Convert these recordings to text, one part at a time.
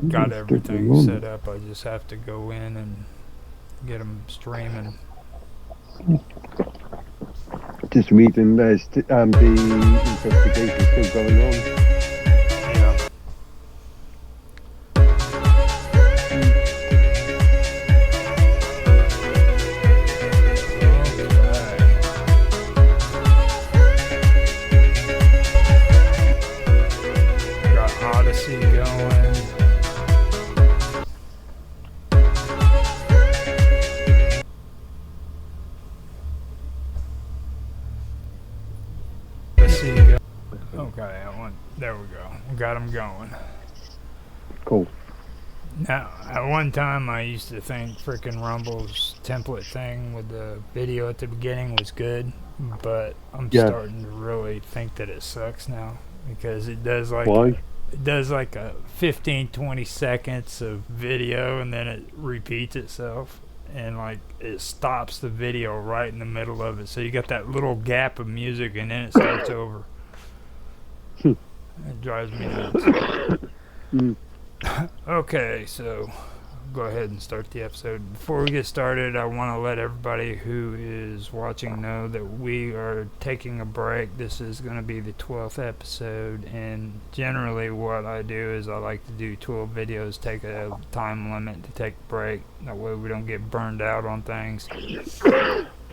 got Stick them everything on. set up. I just have to go in and get them streaming. Just reading the investigation still going on. Yeah. Mm. Okay. Got Odyssey going. Odyssey go. Okay, I want. There we go. Got them going. Cool. Now, at one time, I used to think freaking Rumble's template thing with the video at the beginning was good, but I'm Yeah. starting to really think that it sucks now because Why? it does like a 15 20 seconds of video and then it repeats itself and like it stops the video right in the middle of it. So you got that little gap of music and then it starts over. It drives me nuts. Mm. Okay, so go ahead and start the episode. Before we get started, I want to let everybody who is watching know that we are taking a break. This is going to be the 12th episode, and generally, what I do is I like to do 12 videos, take a time limit to take a break. That way, we don't get burned out on things.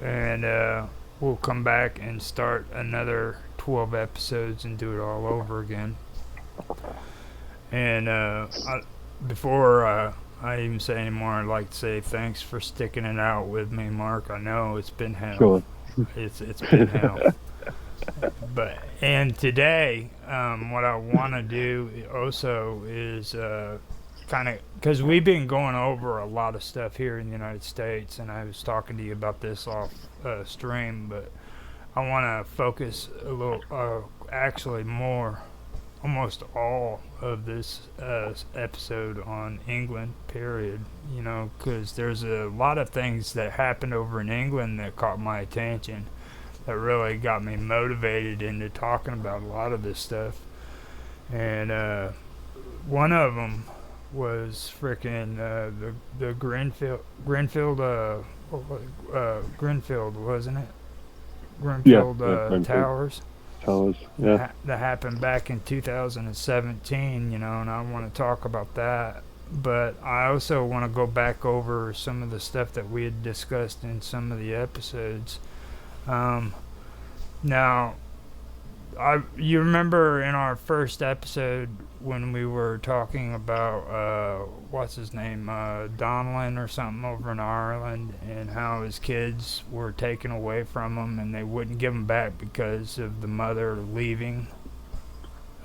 And we'll come back and start another 12 episodes and do it all over again. And before I even say anymore, I'd like to say thanks for sticking it out with me, Mark. I know it's been hell. Sure. It's been hell. But and today, what I want to do also is kind of because we've been going over a lot of stuff here in the United States, and I was talking to you about this off stream, but I want to focus a little, actually more almost all of this episode on England, period. You know, because there's a lot of things that happened over in England that caught my attention, that really got me motivated into talking about a lot of this stuff. And one of them was freaking the Grenfield, wasn't it? Yeah. Grenfield Yeah. Brentford Towers Towers. Yeah. that happened back in 2017, you know, and I want to talk about that. But I also want to go back over some of the stuff that we had discussed in some of the episodes. Um, now, you remember in our first episode when we were talking about what's his name, Donlan or something over in Ireland, and how his kids were taken away from him and they wouldn't give them back because of the mother leaving.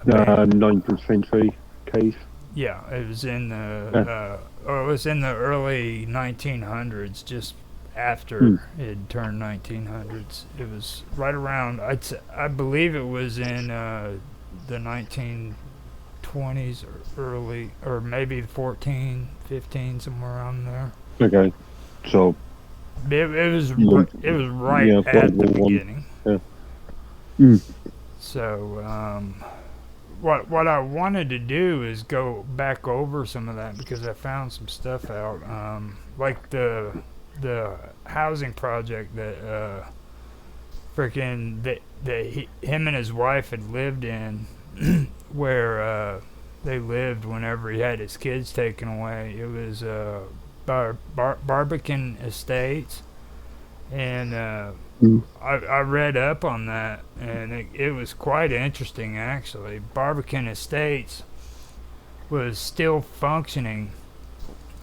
19th century case. Yeah, it was in Yeah. it was in the early 1900s, just Mm. after it had turned 1900s. It was right around. I believe it was in the 1920s or early, or maybe 14, 15, somewhere around there. Okay. So you want, It was right yeah, at the affordable one. beginning. Yeah. Mm. So what I wanted to do is go back over some of that because I found some stuff out, like the housing project that him and his wife had lived in, where they lived whenever he had his kids taken away. It was Barbican Estates, and Mm. I read up on that, and it was quite interesting actually. Barbican Estates was still functioning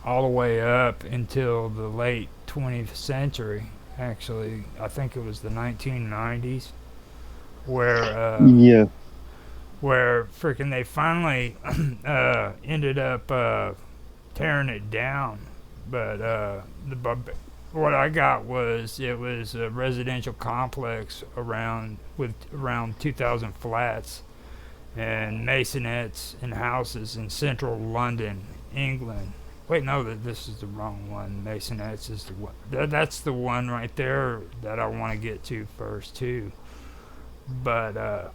all the way up until the late 20th century. Actually, I think it was the 1990s, where Yeah. freaking they finally ended up tearing it down. But what I got was it was a residential complex around 2,000 flats and masonettes and houses in central London, England. Wait, no, this is the wrong one. Masonettes is the one. That's the one right there that I want to get to first too. But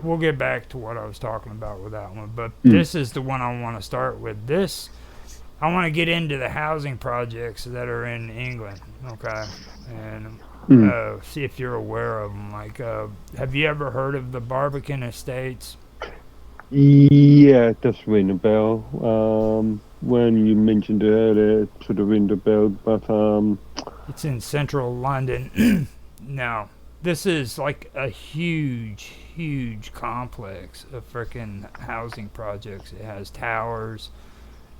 we'll get back to what I was talking about with that one, but Mm. this is the one I want to start with. This I want to get into the housing projects that are in England, okay, and Mm. see if you're aware of them. Like, have you ever heard of the Barbican Estates? Yeah, it does ring a bell. When you mentioned it earlier, it sort of ring a bell, but It's in central London. Now, this is like a huge complex of freaking housing projects. It has towers.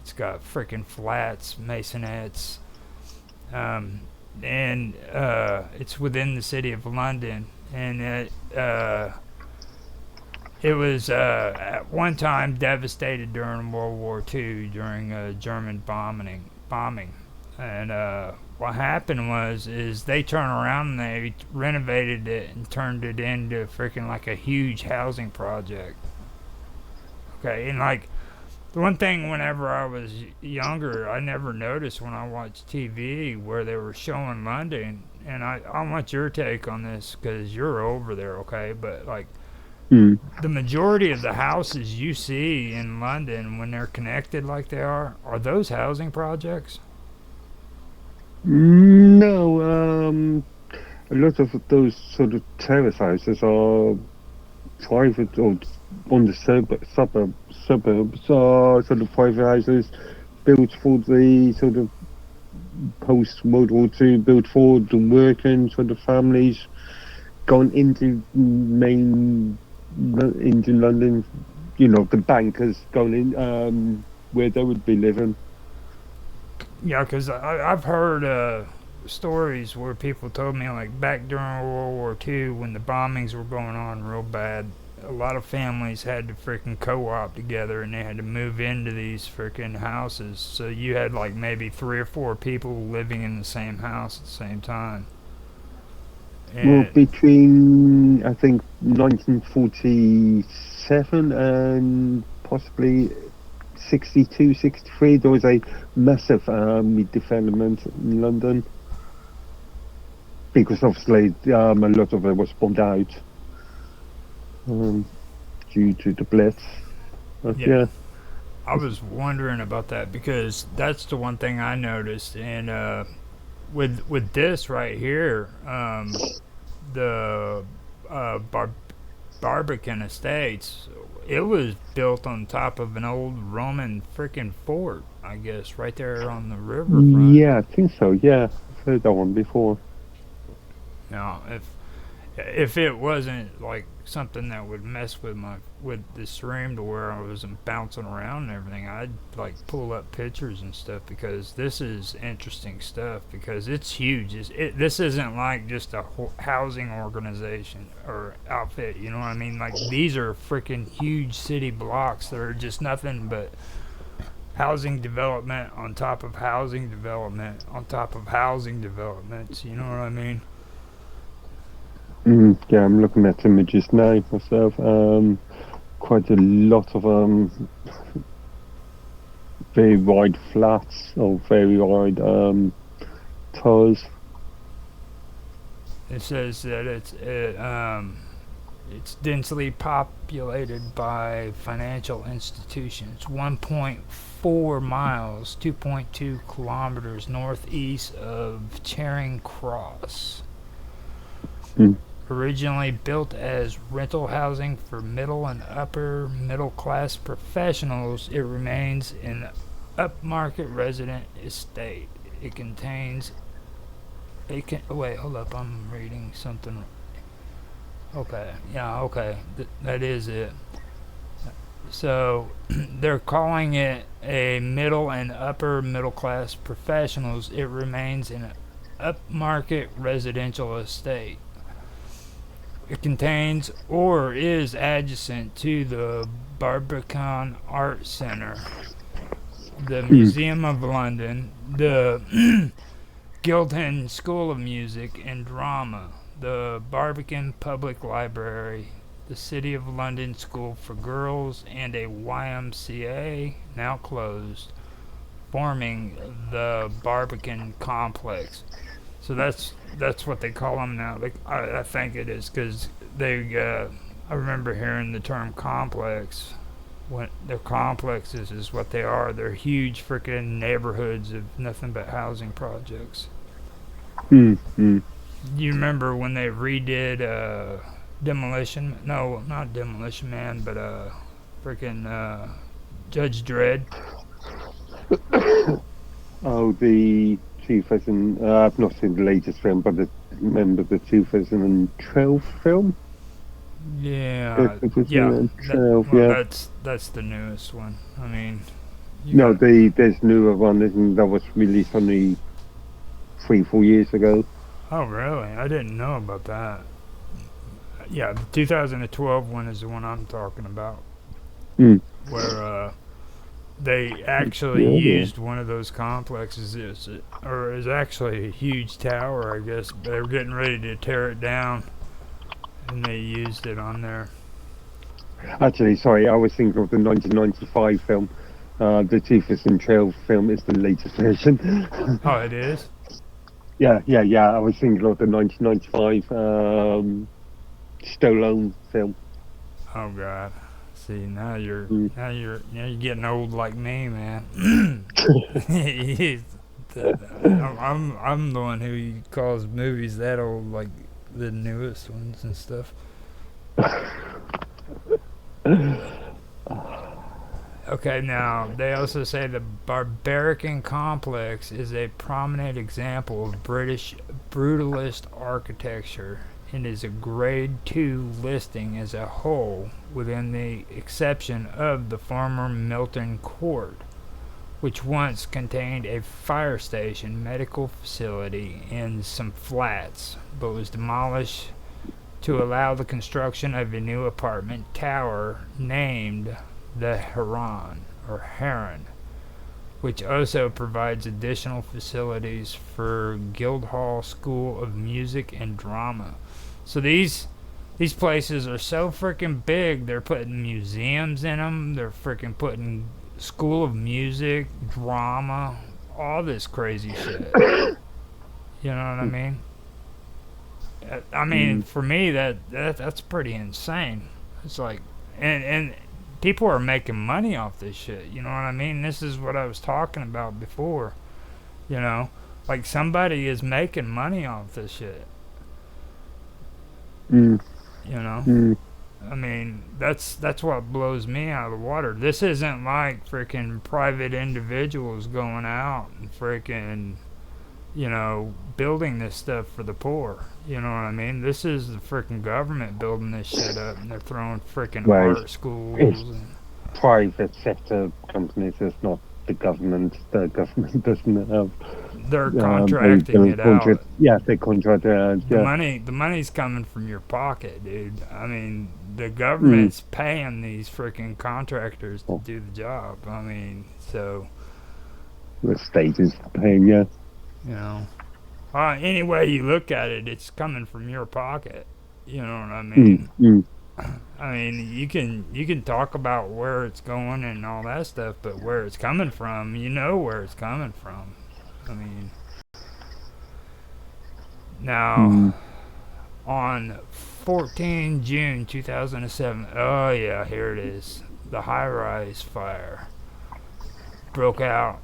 It's got freaking flats, masonettes, um, and it's within the city of London. And it was at one time devastated during World War II during a German bombing, and what happened was is they turned around and they renovated it and turned it into freaking like a huge housing project. Okay, and like the one thing whenever I was younger, I never noticed when I watched TV where they were showing London, and I want your take on this because you're over there, okay? But like mm. the majority of the houses you see in London when they're connected like they are those housing projects? No, a lot of those sort of terrace houses are private or on the suburbs are sort of private houses built for the sort of post World War II, built for the working sort of families gone into into London. You know, the bankers gone in where they would be living. Yeah, because I've heard stories where people told me, like, back during World War II when the bombings were going on real bad, a lot of families had to freaking co-op together and they had to move into these freaking houses. So you had like maybe three or four people living in the same house at the same time. Well, And between I think 1947 and possibly 62, 63, there was a massive development in London because obviously a lot of it was bombed out um, due to the Blitz. But yeah, yeah, I was wondering about that because that's the one thing I noticed. And with this right here, the Barbican Estates, it was built on top of an old Roman freaking fort, I guess, right there on the riverfront. yeah, I think so. Yeah, I've heard that one before. Now, if it wasn't like something that would mess with the stream to where I was bouncing around and everything, I'd like pull up pictures and stuff because this is interesting stuff because it's huge. This isn't like just a housing organization or outfit. You know what I mean? Like these are freaking huge city blocks that are just nothing but housing development on top of housing development on top of housing developments. You know what I mean? Yeah, I'm looking at images now myself. Quite a lot of very wide flats or very wide towers. It says that it's densely populated by financial institutions. 1.4 miles, 2.2 kilometers northeast of Charing Cross. Mm. Originally built as rental housing for middle and upper middle class professionals, it remains an upmarket resident estate. It contains wait, hold up, I'm reading something. Okay, yeah, okay, that is it. So they're calling it a middle and upper middle class professionals. It remains an upmarket residential estate. It contains or is adjacent to the Barbican Art Centre, the Mm. Museum of London, the Guildhall School of Music and Drama, the Barbican Public Library, the City of London School for Girls, and a YMCA, now closed, forming the Barbican Complex. So that's what they call them now. I think it is because they I remember hearing the term complex. When the complexes is what they are. They're huge freaking neighborhoods of nothing but housing projects. Mm, mm. You remember when they redid Demolition? No, not Demolition Man, but freaking Judge Dredd. Oh, the 2000. I've not seen the latest film, but I remember the 2012 film. Yeah, yeah. That, 2012, well, yeah. that's the newest one. I mean, you No, got. there's newer one, isn't that was released only 3, 4 years ago. Oh, really? I didn't know about that. Yeah, the 2012 one is the one I'm talking about, Mm. where they actually Yeah, yeah. used one of those complexes, or is actually a huge tower, I guess. They were getting ready to tear it down, and they used it on there. Actually, sorry, I was thinking of the 1995 film. The 2012 film is the latest version. Oh, it is. Yeah, yeah, yeah. I was thinking of the 1995 Stallone film. Oh God. See, now you're Mm. now you're now you're getting old like me, man. He's I'm the one who calls movies that old, like the newest ones and stuff. Okay, now they also say the Barbarican complex is a prominent example of British brutalist architecture and is a grade 2 listing as a whole, within the exception of the former Milton Court, which once contained a fire station, medical facility, and some flats, but was demolished to allow the construction of a new apartment tower named the Heron, which also provides additional facilities for Guildhall School of Music and Drama. So these places are so freaking big. They're putting museums in them. They're freaking putting School of Music, Drama, all this crazy shit. You know what I mean? I mean, Mm. for me, that's pretty insane. It's like, and people are making money off this shit. You know what I mean? This is what I was talking about before. You know, like somebody is making money off this shit. Mm. You know, Mm. I mean, that's what blows me out of the water. This isn't like freaking private individuals going out and freaking, building this stuff for the poor. You know what I mean? This is the freaking government building this shit up, and they're throwing freaking Right. art schools. It's And private sector companies. It's not the government. The government doesn't have. they're They contracting don't it out. contract. Yeah, they contract. Yeah. The money's coming from your pocket, dude. I mean, the Mm. government's paying these freaking contractors to Oh, do the job. I mean, so the state is paying. Yeah. you know, any way you look at it, it's coming from your pocket. You know what I Mm. mean? Mm. I mean, you can talk about where it's going and all that stuff, but where it's coming from, you know where it's coming from. I mean, now Mm. on 14 June 2007, oh yeah, here it is. The high-rise fire broke out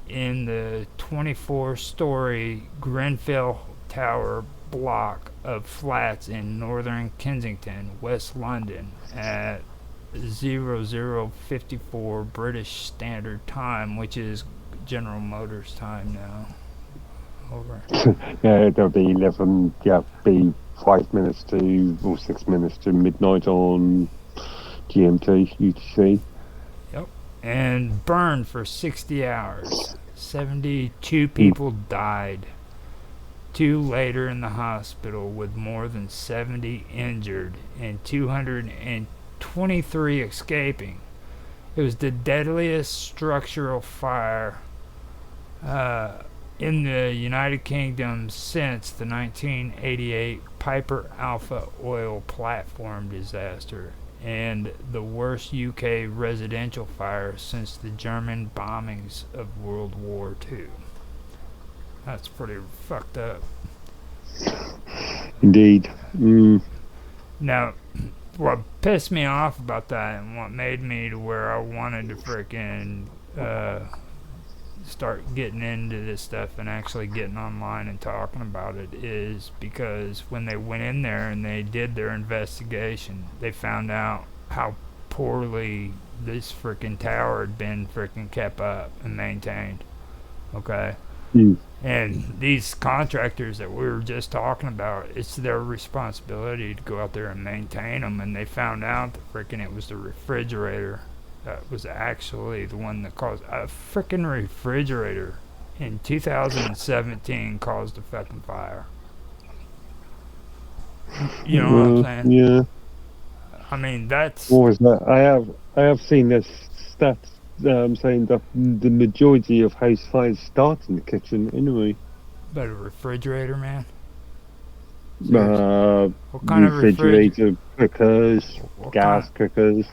in the 24-story Grenfell Tower block of flats in northern Kensington, West London, at 0054 British Standard Time, which is General Motors time now. Over. Yeah, there'll be 11. Yeah, be 5 minutes to or 6 minutes to midnight on GMT UTC. Yep. And burned for 60 hours. 72 Mm. people died. 2 later in the hospital with more than 70 injured and 223 escaping. It was the deadliest structural fire in the United Kingdom since the 1988 Piper Alpha oil platform disaster, and the worst UK residential fire since the German bombings of World War II. That's pretty fucked up. Indeed. Mm. Now, what pissed me off about that and what made me to where I wanted to freaking start getting into this stuff and actually getting online and talking about it is because when they went in there and they did their investigation, they found out how poorly this freaking tower had been freaking kept up and maintained. Okay? Mm. And these contractors that we were just talking about, it's their responsibility to go out there and maintain them. And they found out that freaking it was the refrigerator that was actually the one that caused a freaking refrigerator in 2017 caused a fucking fire. You know what I'm saying? Yeah. I mean, that's What was that? I have seen this stat saying that the majority of house fires start in the kitchen anyway. but a refrigerator, man. Seriously, Uh, what kind of refrigerator? refrigerator cookers, What kind? gas cookers.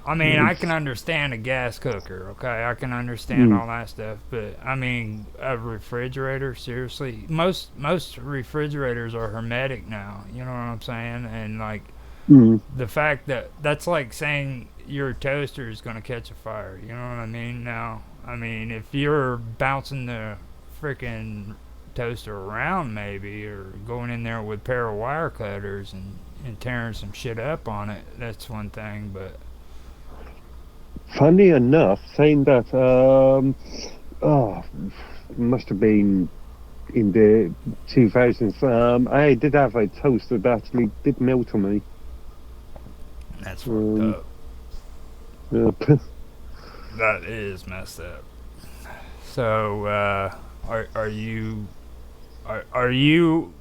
I mean, I can It's understand a gas cooker, okay? I can understand mm, all that stuff, but I mean, a refrigerator, seriously. Most refrigerators are hermetic now, you know what I'm saying? And like mm, the fact that that's like saying your toaster is going to catch a fire, you know what I mean? Now, I mean, if you're bouncing the freaking toaster around maybe or going in there with a pair of wire cutters and tearing some shit up on it, that's one thing, but funny enough, saying that oh, must have been in the 2000s. I did have a toaster that actually did melt on me. that's fucked Um, up. yeah, That is messed up. So, are you are you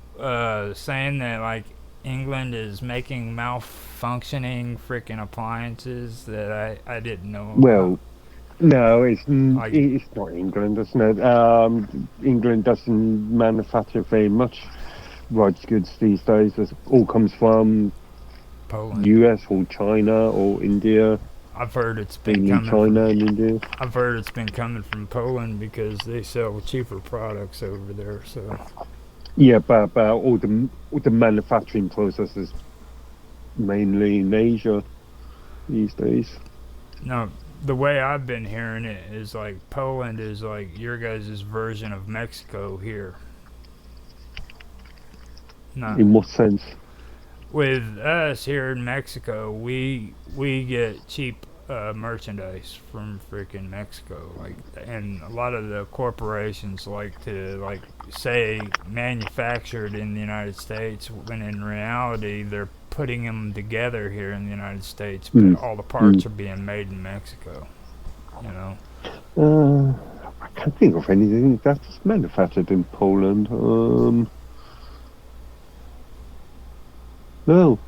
saying that like England is making malfunctioning freaking appliances that I didn't know about? well, no, Like, it's not England, isn't it? England doesn't manufacture very much white goods these days. It all comes from Poland. US or China or India, I've heard it's been mainly coming from China and India. I've heard it's been coming from Poland because they sell cheaper products over there. So, Yeah, but all the manufacturing processes mainly in Asia these days. no, the way I've been hearing it is like Poland is like your guys' version of Mexico here. Not In what sense? with us here in Mexico, we get cheap merchandise from freaking Mexico. Like, and a lot of the corporations like to like say manufactured in the United States, when in reality they're putting them together here in the United States, but Mm, all the mm. parts are being made in Mexico. You know. Uh, I can't think of anything that's manufactured in Poland. No.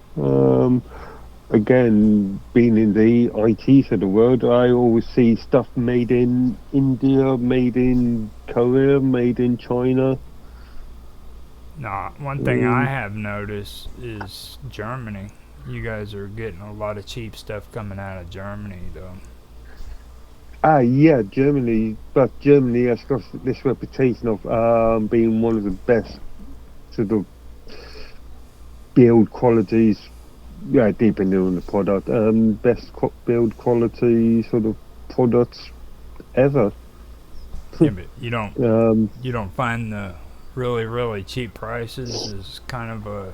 Again, being in the IT side of the world, I always see stuff made in India, made in Korea, made in China. Nah, one thing I Um, have noticed is Germany. You guys are getting a lot of cheap stuff coming out of Germany, though. yeah, Germany, but Germany has got this reputation of being one of the best sort of build qualities. Yeah, depending on the product, best build quality sort of products ever. Yeah, but you don't Um, you don't find the really cheap prices is kind of a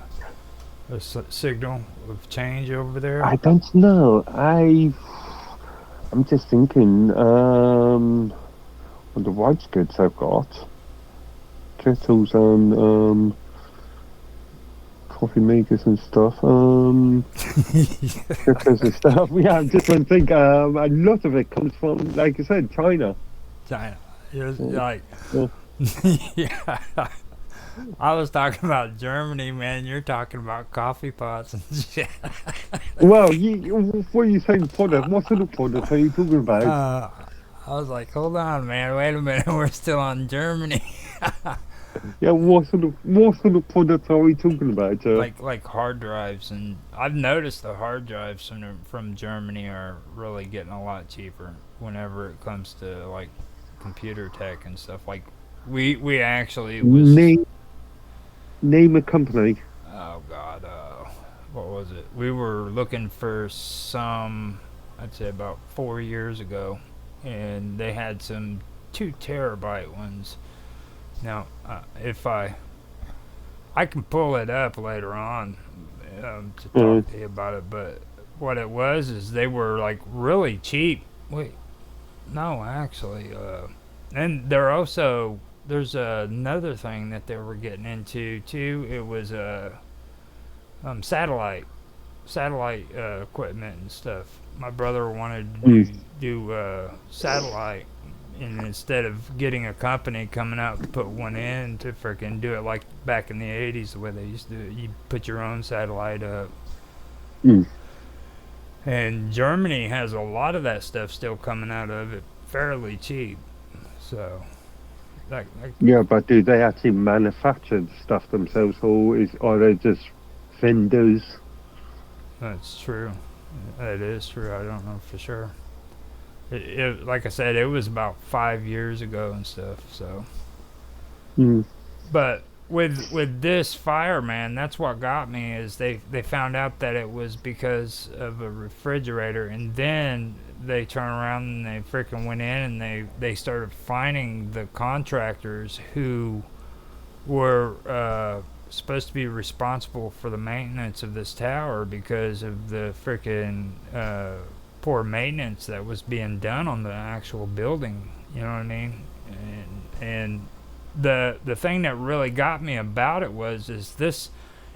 signal of change over there. I don't know. I'm just thinking. On the white goods I've got kettles and coffee makers and stuff. Cookers and stuff. Yeah, I'm just trying to think. A lot of it comes from, like I said, China. China. You're Uh, like, yeah. yeah. I was talking about Germany, man. You're talking about coffee pots and shit. Well, what are you saying product? What sort of product are you talking about? Uh, I was like, hold on, man. Wait a minute. We're still on Germany. Yeah, what sort of product are we talking about? Like hard drives, and I've noticed the hard drives from Germany are really getting a lot cheaper whenever it comes to like computer tech and stuff. Like we actually was Name a company. oh god, what was it? We were looking for some, I'd say about 4 years ago, and they had some 2 terabyte ones. Now, if I can pull it up later on to Uh, talk to you about it, but what it was is they were like really cheap. Wait, no, actually, and they're also there's another thing that they were getting into too. It was satellite equipment and stuff. My brother wanted to mm, do satellite, and instead of getting a company coming out to put one in to freaking do it like back in the '80s, the way they used to do it, you put your own satellite up. mm. And Germany has a lot of that stuff still coming out of it fairly cheap. So, like Yeah, but do they actually manufacture the stuff themselves, or are they just vendors? that's true. That is true. I don't know for sure. Like I said, it was about 5 years ago and stuff. So, Mm, but with this fire, man, that's what got me is they found out that it was because of a refrigerator, and then they turned around and they freaking went in and they started finding the contractors who were supposed to be responsible for the maintenance of this tower because of the freaking poor maintenance that was being done on the actual building. You know what I mean? And the thing that really got me about it was is this.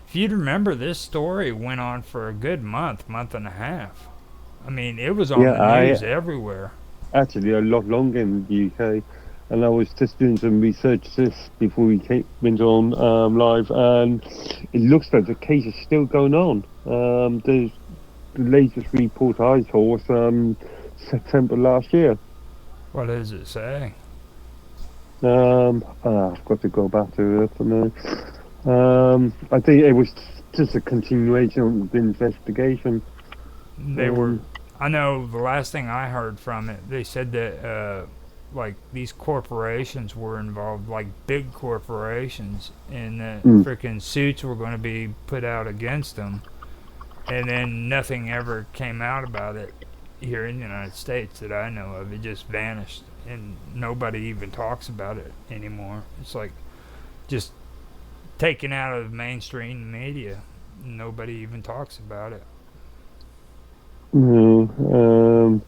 If you'd remember, this story went on for a good month and a half. I mean, it was on yeah, the I news everywhere. actually a lot longer in the UK, and I was just doing some research this before we went on live, and it looks like the case is still going on. The latest report I saw was September last year. What does it say? I've got to go back to it. I think it was just a continuation of the investigation. They were. Um, I know the last thing I heard from it, they said that like these corporations were involved, like big corporations, and that mm, freaking suits were going to be put out against them, and then nothing ever came out about it here in the United States that I know of. It just vanished, and nobody even talks about it anymore. It's like just taken out of mainstream media. Nobody even talks about it. no,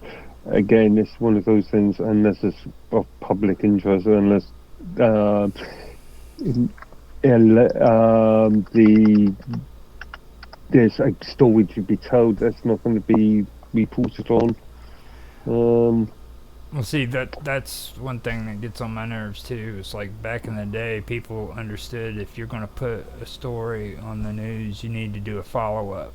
again, it's one of those things, unless it's of public interest, unless um, the there's a story to be told that's not going to be reported on. Um, Well, see that's one thing that gets on my nerves too. It's like back in the day, people understood if you're going to put a story on the news, you need to do a follow up.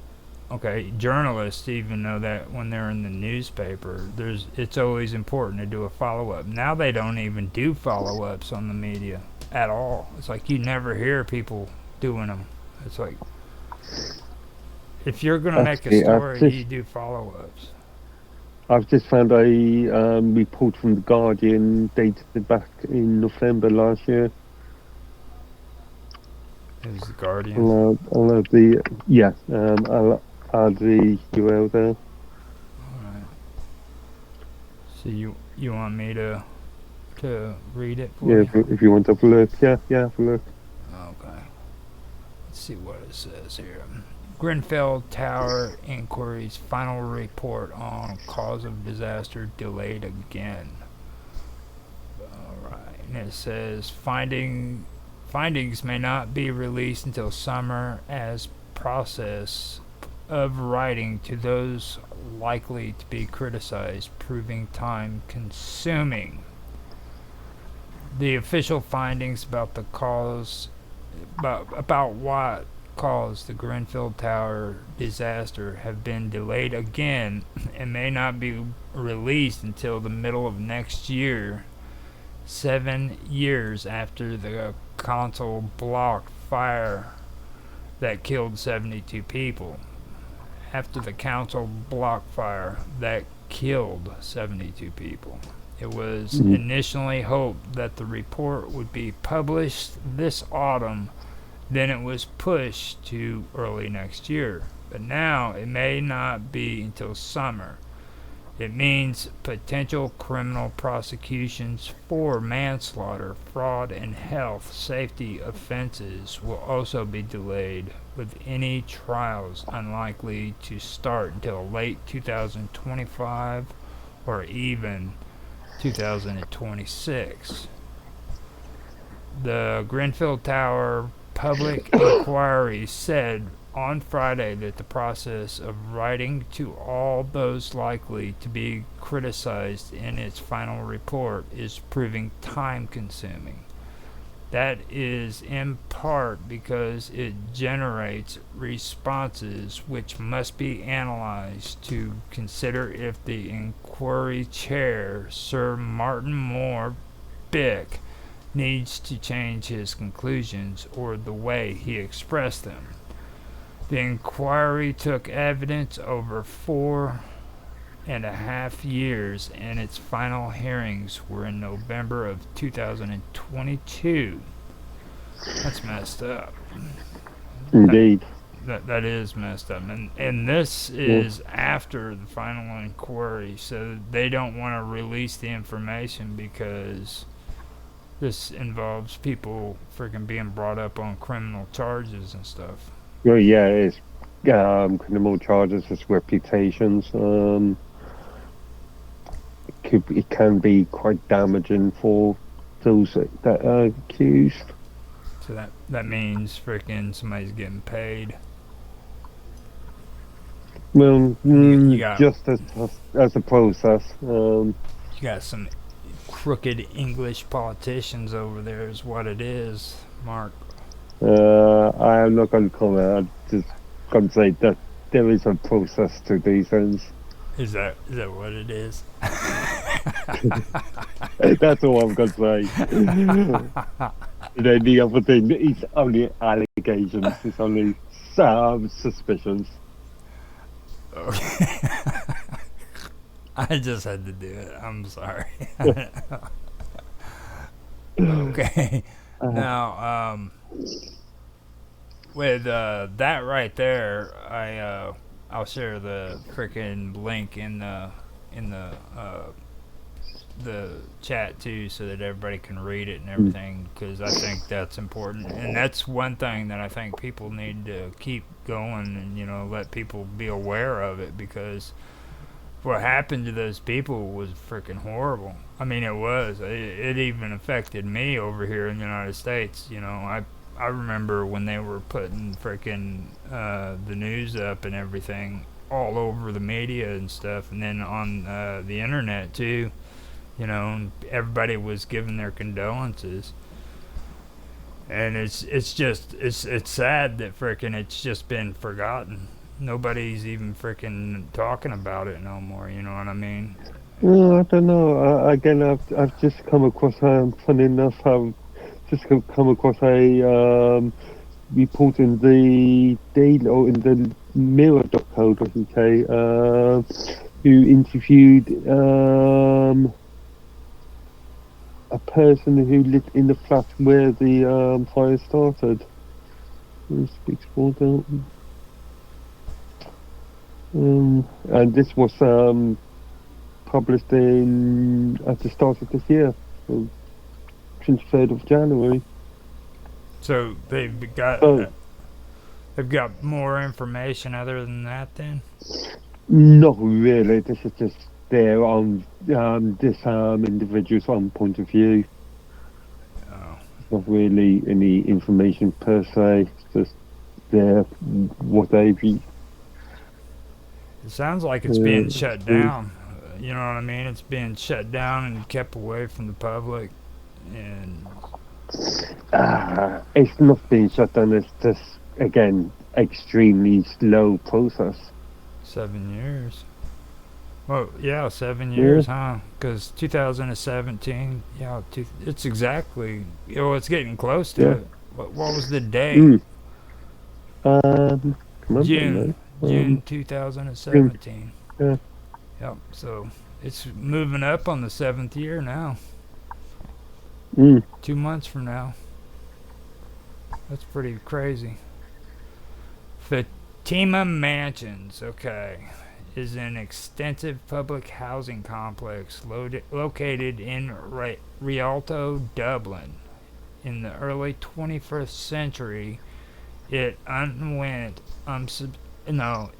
Okay, journalists even know that when they're in the newspaper, it's always important to do a follow up. Now they don't even do follow ups on the media at all. It's like you never hear people doing them. It's like if you're going to make a actually, story, you do follow ups. I've just found a report from the Guardian dated back in November last year. Is the Guardian? I'll have the yeah. I'll add the URL there. All right. So you want me to read it for Yeah, you? if you want to have a look. Yeah, have a look. Okay. Let's see what it says here. Grenfell Tower inquiry's final report on cause of disaster delayed again. All right. And it says findings may not be released until summer as process of writing to those likely to be criticized, proving time consuming. The official findings about the cause about what caused the Grenfell Tower disaster have been delayed again and may not be released until the middle of next year, 7 years after the council block fire that killed 72 people. After the council block fire that killed 72 people. It was Mm. initially hoped that the report would be published this autumn, then it was pushed to early next year. but now it may not be until summer. It means potential criminal prosecutions for manslaughter, fraud, and health safety offenses will also be delayed, with any trials unlikely to start until late 2025 or even 2026. The Grenfell Tower public inquiry said on Friday that the process of writing to all those likely to be criticized in its final report is proving time consuming. That is in part because it generates responses which must be analyzed to consider if the inquiry chair, Sir Martin Moore Bick, needs to change his conclusions or the way he expressed them. The inquiry took evidence over 4.5 years, and its final hearings were in November of 2022. That's messed up. Indeed. That is messed up, and this is after the final inquiry, so they don't want to release the information because this involves people freaking being brought up on criminal charges and stuff. Well, yeah, it's criminal charges, it's reputations. It can be quite damaging for those that are accused. So that means freaking somebody's getting paid. Well, You got just as a process. you got some crooked English politicians over there, is what it is, Mark. I am not going to comment. I'm just going to say that there is a process to these things. Is that what it is? That's all I'm going to say. And then the other thing is only allegations. It's only suspicions. Okay. I just had to do it. I'm sorry. Okay. Now, with that right there, I'll share the freaking link in the chat too, so that everybody can read it and everything, because I think that's important, and that's one thing that I think people need to keep going, and let people be aware of it, because what happened to those people was freaking horrible. I mean, it was. It even affected me over here in the United States. I remember when they were putting freaking the news up and everything all over the media and stuff, and then on the internet too. Everybody was giving their condolences, and it's sad that frickin' it's just been forgotten. Nobody's even frickin' talking about it no more. You know what I mean? Well, I don't know. Again, I've just come across. Funny enough, I've just come across a report in the Daily or in the Mirror.co.uk who interviewed a person who lived in the flat where the fire started. Who speaks for that? And this was published at the start of this year, so 23rd of January. So they've got more information other than that, then? Not really. This is just their on this individual's own point of view. Oh. Not really any information per se. It's just what they. It sounds like it's being shut down. You know what I mean? It's being shut down and kept away from the public. And it's not being shut down. It's just, again, extremely slow process. 7 years. Well, yeah, 7 years, huh? Because 2017, it's exactly, it's getting close to it. What was the date? June 2017. Yeah. Yep. So it's moving up on the 7th year now. 2 months from now. That's pretty crazy. Tima Mansions, okay, is an extensive public housing complex located in Rialto, Dublin. In the early 21st century, it underwent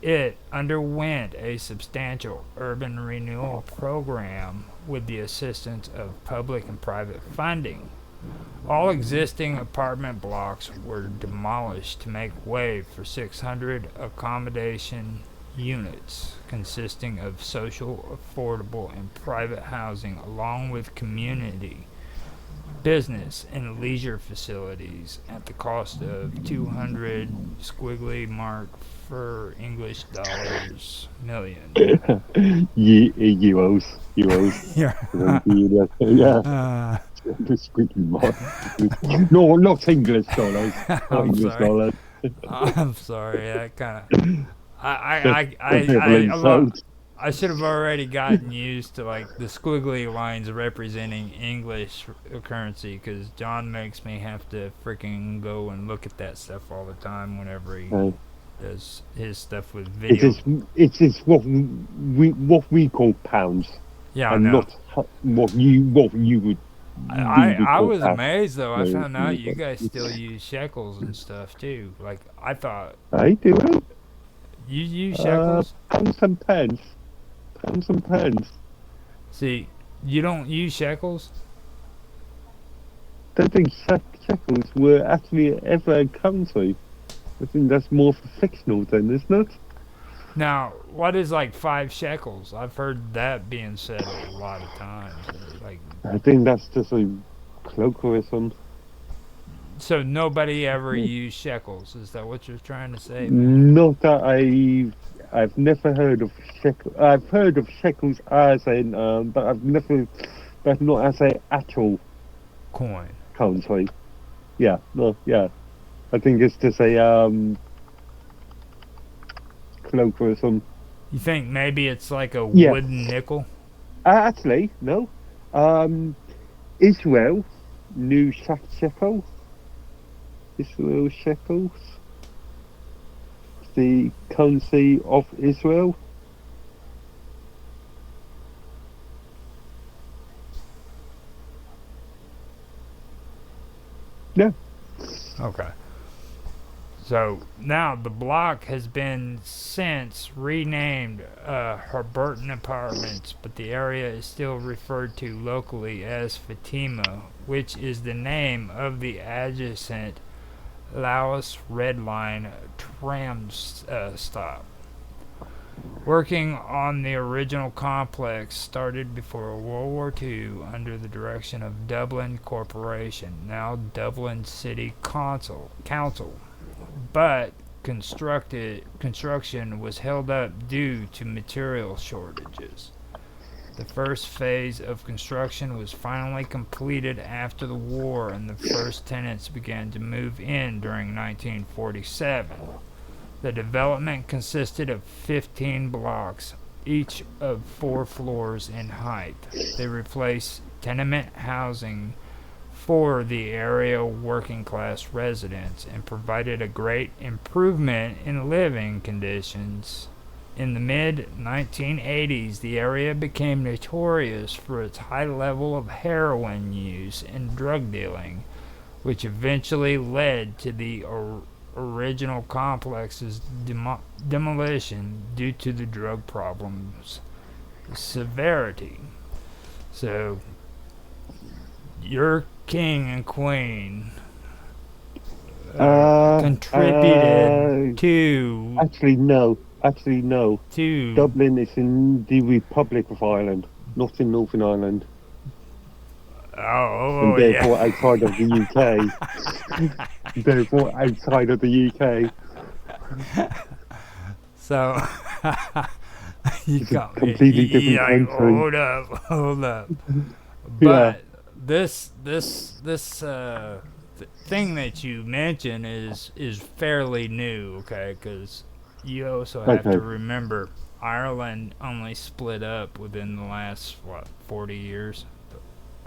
it underwent a substantial urban renewal program with the assistance of public and private funding. All existing apartment blocks were demolished to make way for 600 accommodation units consisting of social, affordable, and private housing, along with community, business, and leisure facilities at the cost of 200 squiggly mark for English dollars million. Euros. Euros. Yeah. Yeah. uh, Just quickly, Mark. No, not English dollars. Not I'm English sorry. dollars. I'm sorry. I kind of. Just a bit of an insult. I should have already gotten used to like the squiggly lines representing English currency because John makes me have to freaking go and look at that stuff all the time whenever he Uh, does his stuff with it video. is what we call pounds, Yeah, I and know. not what you would really I call was pounds. amazed though. I No, found out you guys still it's- use shekels and stuff too. Like I thought I do it. you use shekels. Pounds and pence. Pounds and pence. See, you don't use shekels. I don't think shekels were actually ever a currency. I think that's more for fictional then, isn't it? Now, what is like 5 shekels? I've heard that being said a lot of times. Like, I think that's just a colloquialism. so nobody ever used shekels. Is that what you're trying to say, Mm. man? Not that I've never heard of shekels. I've heard of shekels as in, but not as a actual Coin. currency. Yeah, no, yeah. I think it's just a colloquialism. You think maybe it's like a Yeah. wooden nickel? Actually, no. Israel, new shekel. Israel shekels. The currency of Israel. Yeah. Okay. So now the block has been since renamed Herberton Apartments, but the area is still referred to locally as Fatima, which is the name of the adjacent Laos Red Line tram stop. Working on the original complex started before World War II under the direction of Dublin Corporation, now Dublin City Council, but construction was held up due to material shortages. The first phase of construction was finally completed after the war, and the first tenants began to move in during 1947. The development consisted of 15 blocks, each of 4 floors in height. They replaced tenement housing for the area working class residents and provided a great improvement in living conditions. In the mid 1980s, the area became notorious for its high level of heroin use and drug dealing, which eventually led to the original complex's demolition due to the drug problem's severity. So, your king and queen contributed to Actually, no. Dublin is in the Republic of Ireland, not in Northern Ireland, and therefore yeah. outside of the UK. Therefore, outside of the UK. So you It's a got me. completely different country. Hold up. Yeah. But this thing that you mentioned is fairly new, okay? Because you also have Okay. to remember Ireland only split up within the last 40 years.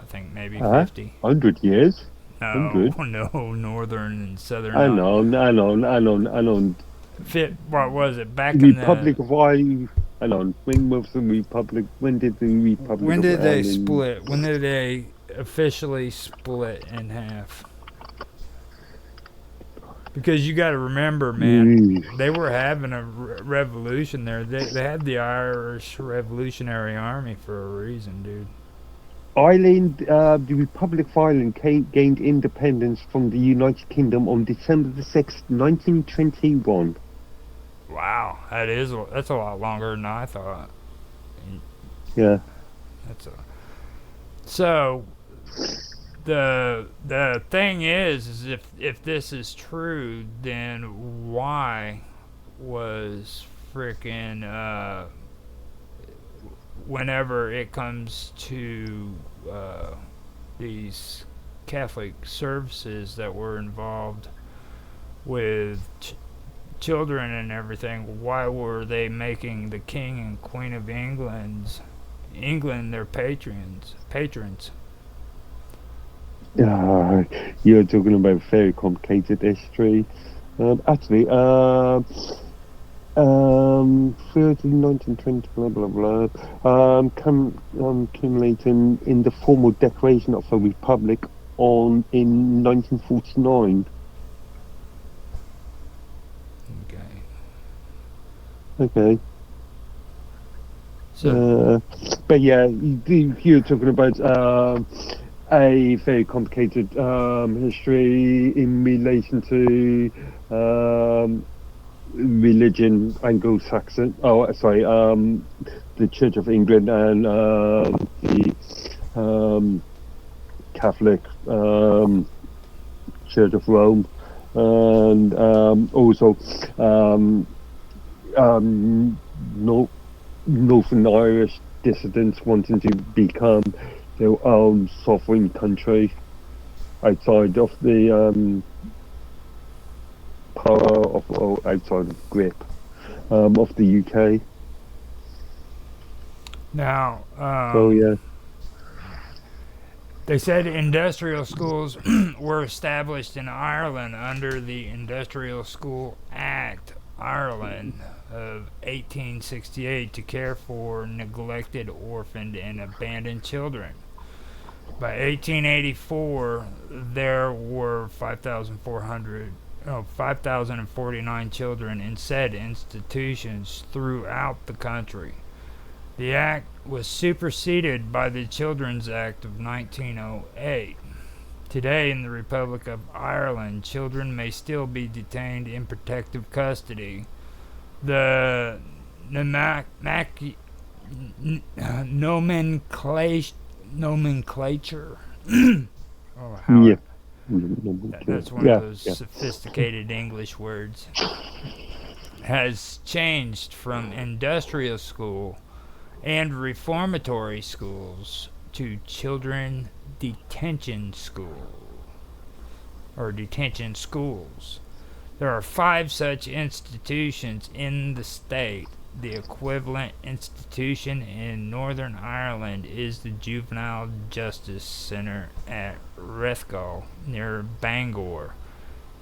I think maybe 50. 100 years. No, 100. no, northern and southern. I know. What was it back in the? Republic of Ireland. Hang on. When was the Republic? When did the Republic When of did they Ireland? split? When did they officially split in half? Because you got to remember, man, Mm. they were having a revolution there. They had the Irish Revolutionary Army for a reason, dude. Ireland, the Republic of Ireland gained independence from the United Kingdom on December the 6th, 1921. Wow, that's a lot longer than I thought. Yeah. That's a so the thing is if this is true, then why was freaking whenever it comes to these Catholic services that were involved with children and everything, why were they making the King and Queen of England their patrons? Uh, you're talking about very complicated history. Actually, 30, 1920, blah, blah, blah, culminating in the formal declaration of a republic in 1949. Okay. Okay. So But yeah, you're talking about a very complicated history in relation to religion, Anglo-Saxon. Oh, sorry, the Church of England and the Catholic Church of Rome, and also no, Northern Irish dissidents wanting to become their own sovereign country outside of the power of, or outside of grip of the UK. now, So yeah. they said industrial schools were established in Ireland under the Industrial School Act Ireland of 1868 to care for neglected, orphaned, and abandoned children. By 1884, there were 5,049 children in said institutions throughout the country. The act was superseded by the Children's Act of 1908. Today, in the Republic of Ireland, children may still be detained in protective custody. The nomenclature. Oh, how Yeah. that's one of Yeah. those Yeah. sophisticated English words. Has changed from industrial school and reformatory schools to children detention school or detention schools. There are 5 such institutions in the state. The equivalent institution in Northern Ireland is the Juvenile Justice Centre at Rathgall, near Bangor.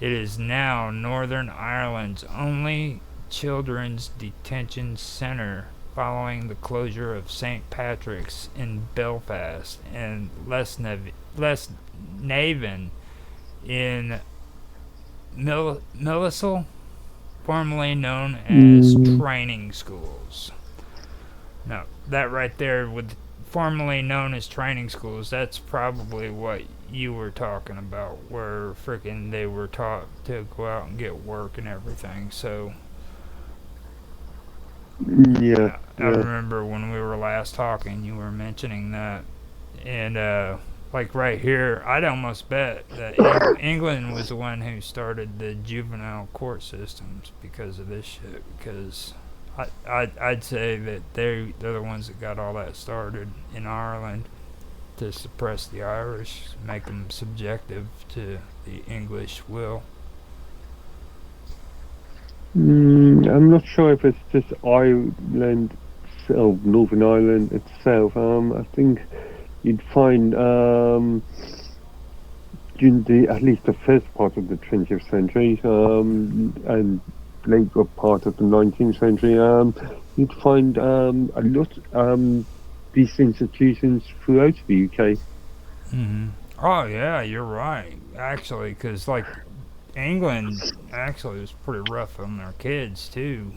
It is now Northern Ireland's only children's detention centre following the closure of St. Patrick's in Belfast and Lesnaven in Millisle, formerly known as Mm, training schools. Now, that right there, with formerly known as training schools, that's probably what you were talking about, where frickin' they were taught to go out and get work and everything. So, yeah. I Yeah. remember when we were last talking, you were mentioning that. And, like right here, I'd almost bet that England was the one who started the juvenile court systems because of this shit. Because I'd say that they're the ones that got all that started in Ireland to suppress the Irish, make them subjective to the English will. I'm not sure if it's just Ireland, Northern Ireland itself. I think you'd find during at least the first part of the 20th century, and later part of the 19th century, you'd find a lot these institutions throughout the UK. Hmm. Oh yeah, you're right. Actually, because like England actually was pretty rough on their kids too.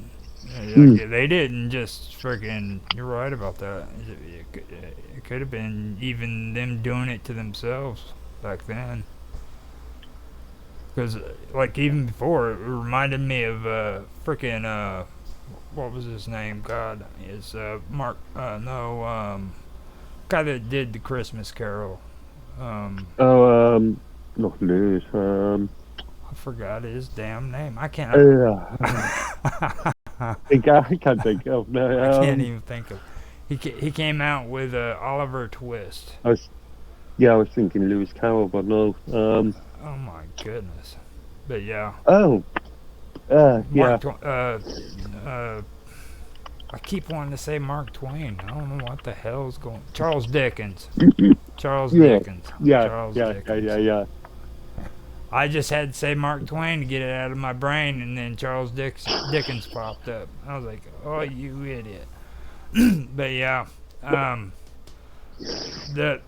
Like Mm. they didn't just freaking. You're right about that. It could have been even them doing it to themselves back then. Because like even before, it reminded me of freaking what was his name? God, is Mark? No, guy that did the Christmas Carol. Um, Oh, not Lewis. I forgot his damn name. I can't. Uh, I can't think of I no. can't even think of. He came out with Oliver Twist. I was Yeah, I was thinking Lewis Carroll, but no. Oh my goodness. But yeah, Oh, yeah. Mark. Uh, I keep wanting to say Mark Twain. I don't know what the hell's going. Charles Dickens. Charles Yeah, Dickens. yeah, Charles yeah, yeah, yeah, Dickens. yeah. I just had to say Mark Twain to get it out of my brain, and then Dickens popped up. I was like, "Oh, you idiot!" But yeah, um, the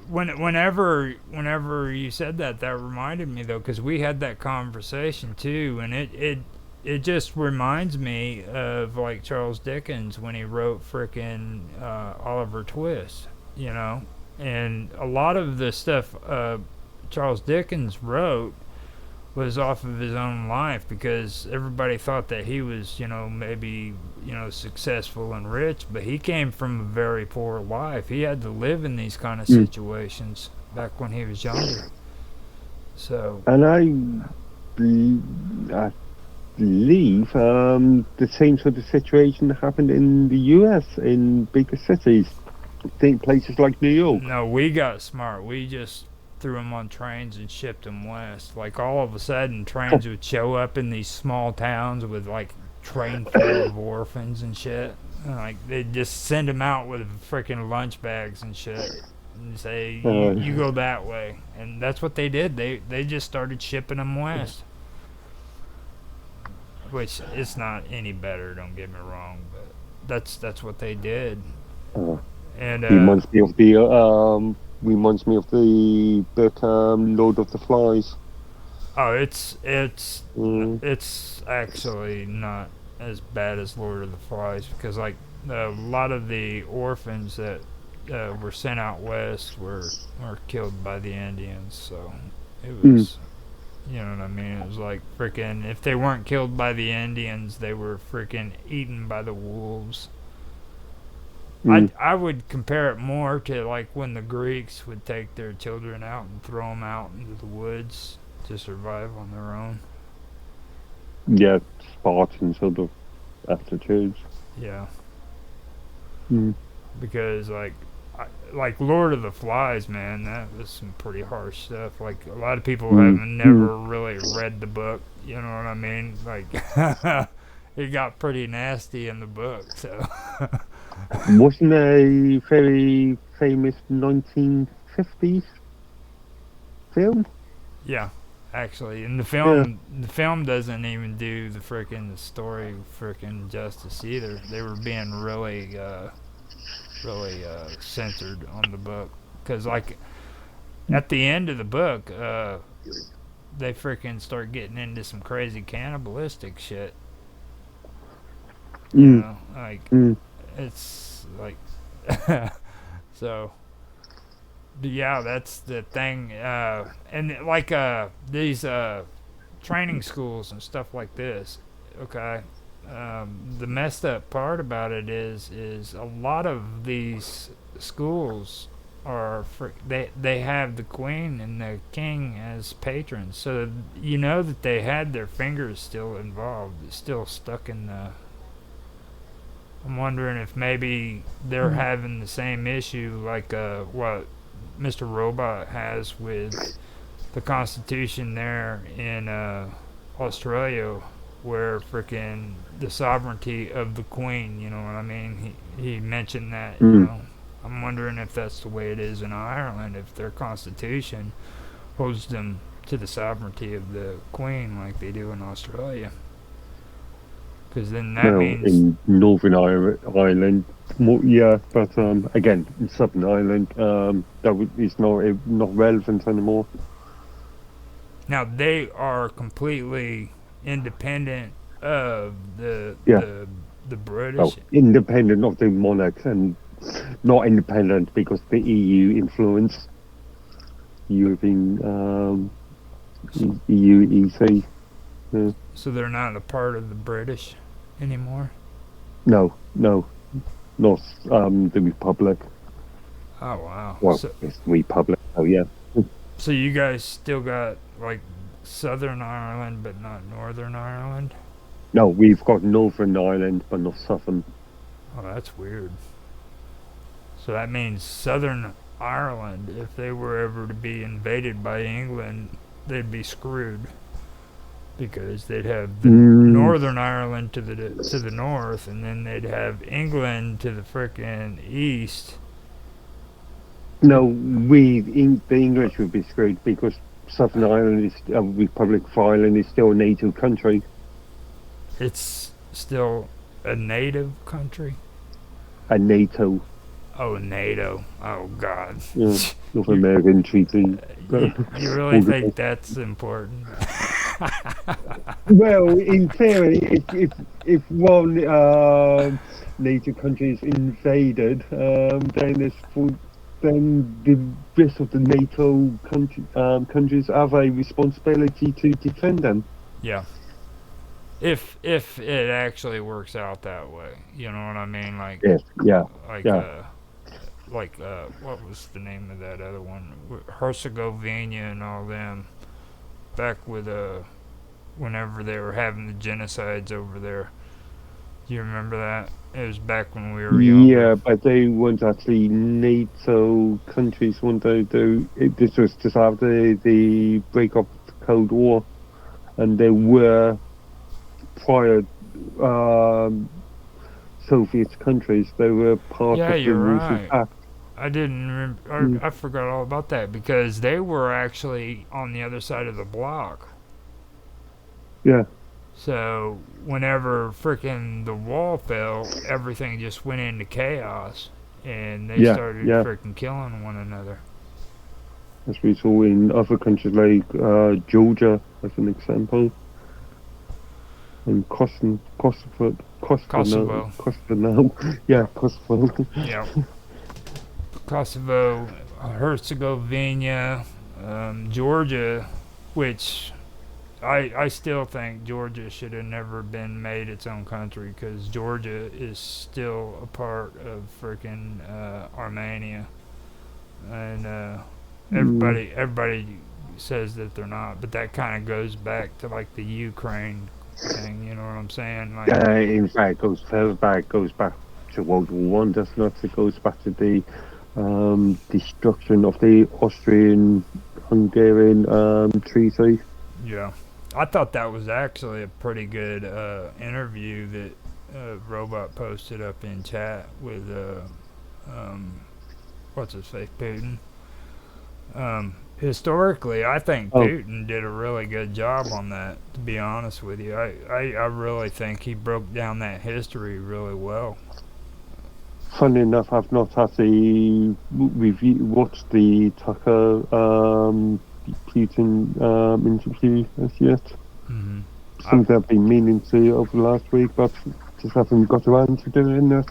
whenever you said that, that reminded me though, because we had that conversation too, and it just reminds me of like Charles Dickens when he wrote frickin' Oliver Twist, you know, and a lot of the stuff Charles Dickens wrote was off of his own life because everybody thought that he was, you know, maybe, you know, successful and rich, but he came from a very poor life. He had to live in these kind of Mm. situations back when he was younger. So, And I believe the same sort of situation happened in the US in bigger cities, think places like New York. no, we got smart. We just threw them on trains and shipped them west. Like all of a sudden, trains would show up in these small towns with like train full of orphans and shit. And, like they'd just send them out with freaking lunch bags and shit, and say you Uh, go that way. And that's what they did. They just started shipping them west. Which it's not any better. Don't get me wrong, but that's what they did. uh, And reminds me of the book Lord of the Flies. oh, Mm, it's actually not as bad as Lord of the Flies because like a lot of the orphans that were sent out west were killed by the Indians. So it mm, was, you know what I mean. It was like freaking if they weren't killed by the Indians, they were freaking eaten by the wolves. mm. I would compare it more to like when the Greeks would take their children out and throw them out into the woods to survive on their own. Yeah, Spartan sort of attitudes. Yeah, Mm, because like Lord of the Flies, man, that was some pretty harsh stuff. Like a lot of people have mm, mm. never really read the book. You know what I mean? Like it got pretty nasty in the book. So Wasn't a very famous 1950s film? yeah, actually, and Yeah. the film doesn't even do the freaking story freaking justice either. They were being really censored on the book because like at the end of the book, they freaking start getting into some crazy cannibalistic shit. You Mm, know, like mm, it's like so. Yeah, that's the thing, and like these training schools and stuff like this. Okay, the messed up part about it is a lot of these schools they have the queen and the king as patrons, so you know that they had their fingers still involved, still stuck in the. I'm wondering if maybe they're having the same issue like what Mr. Robot has with the Constitution there in Australia, where freaking the sovereignty of the Queen, you know what I mean? He mentioned that, you mm. know. I'm wondering if that's the way it is in Ireland, if their Constitution holds them to the sovereignty of the Queen like they do in Australia. Because then that Well, means in Ireland, more, yeah, but again, in Southern Ireland, is not relevant anymore. now they are completely independent of Yeah, the British. well, independent of the monarchs and not independent because the EU influence, European EU EC. Yeah. So they're not a part of the British anymore. No, no, not the Republic. Oh wow. Well, So it's the Republic. Oh yeah. so you guys still got like Southern Ireland, but not Northern Ireland. No, we've got Northern Ireland, but not Southern. Oh, that's weird. So that means Southern Ireland, if they were ever to be invaded by England, they'd be screwed because they'd have the Mm, Northern Ireland to the north, and then they'd have England to the frickin' east. no, the English would be screwed because Southern Ireland is Republic of Ireland is still a NATO country, It's still a native country. a NATO, Oh, NATO. Oh God. North you, American Treaty. you really think that's important? Well, in theory, if one NATO country is invaded, then the rest of the countries have a responsibility to defend them. Yeah. If it actually works out that way, you know what I mean? Yeah, yeah, Like yeah. uh what was the name of that other one? Herzegovina and all them back with whenever they were having the genocides over there. Do you remember that? It was back when we were younger. Yeah, but they weren't actually NATO countries, weren't they? This was just after the break of the Cold War, and they were prior um, Soviet countries. They were part Yeah, of the you're Warsaw right. Pact. I didn't remember. Mm, I forgot all about that because they were actually on the other side of the block. yeah, So whenever frickin' the wall fell, everything just went into chaos, and they yeah, started yeah. frickin' killing one another. As we saw in other countries like Georgia, as an example, and Kosovo, Kosovo now, yeah, Kosovo. yeah, Kosovo, Herzegovina, Georgia, which I still think Georgia should have never been made its own country because Georgia is still a part of frickin' Armenia, and Mm. everybody says that they're not, but that kind of goes back to like the Ukraine thing. You know what I'm saying? Like, In fact, goes further back, goes back to World War One, does not? It goes back to the destruction of the Austrian-Hungarian treaty. yeah, I thought that was actually a pretty good interview that Robot posted up in chat with um, what's his face, Putin. Historically, I think Oh, Putin did a really good job on that. To be honest with you, I really think he broke down that history really well. funny enough, I've not had the review watched the Tucker Putin interview as yet. Hmm. I, Something I've been meaning to over the last week, but just haven't got around to doing it.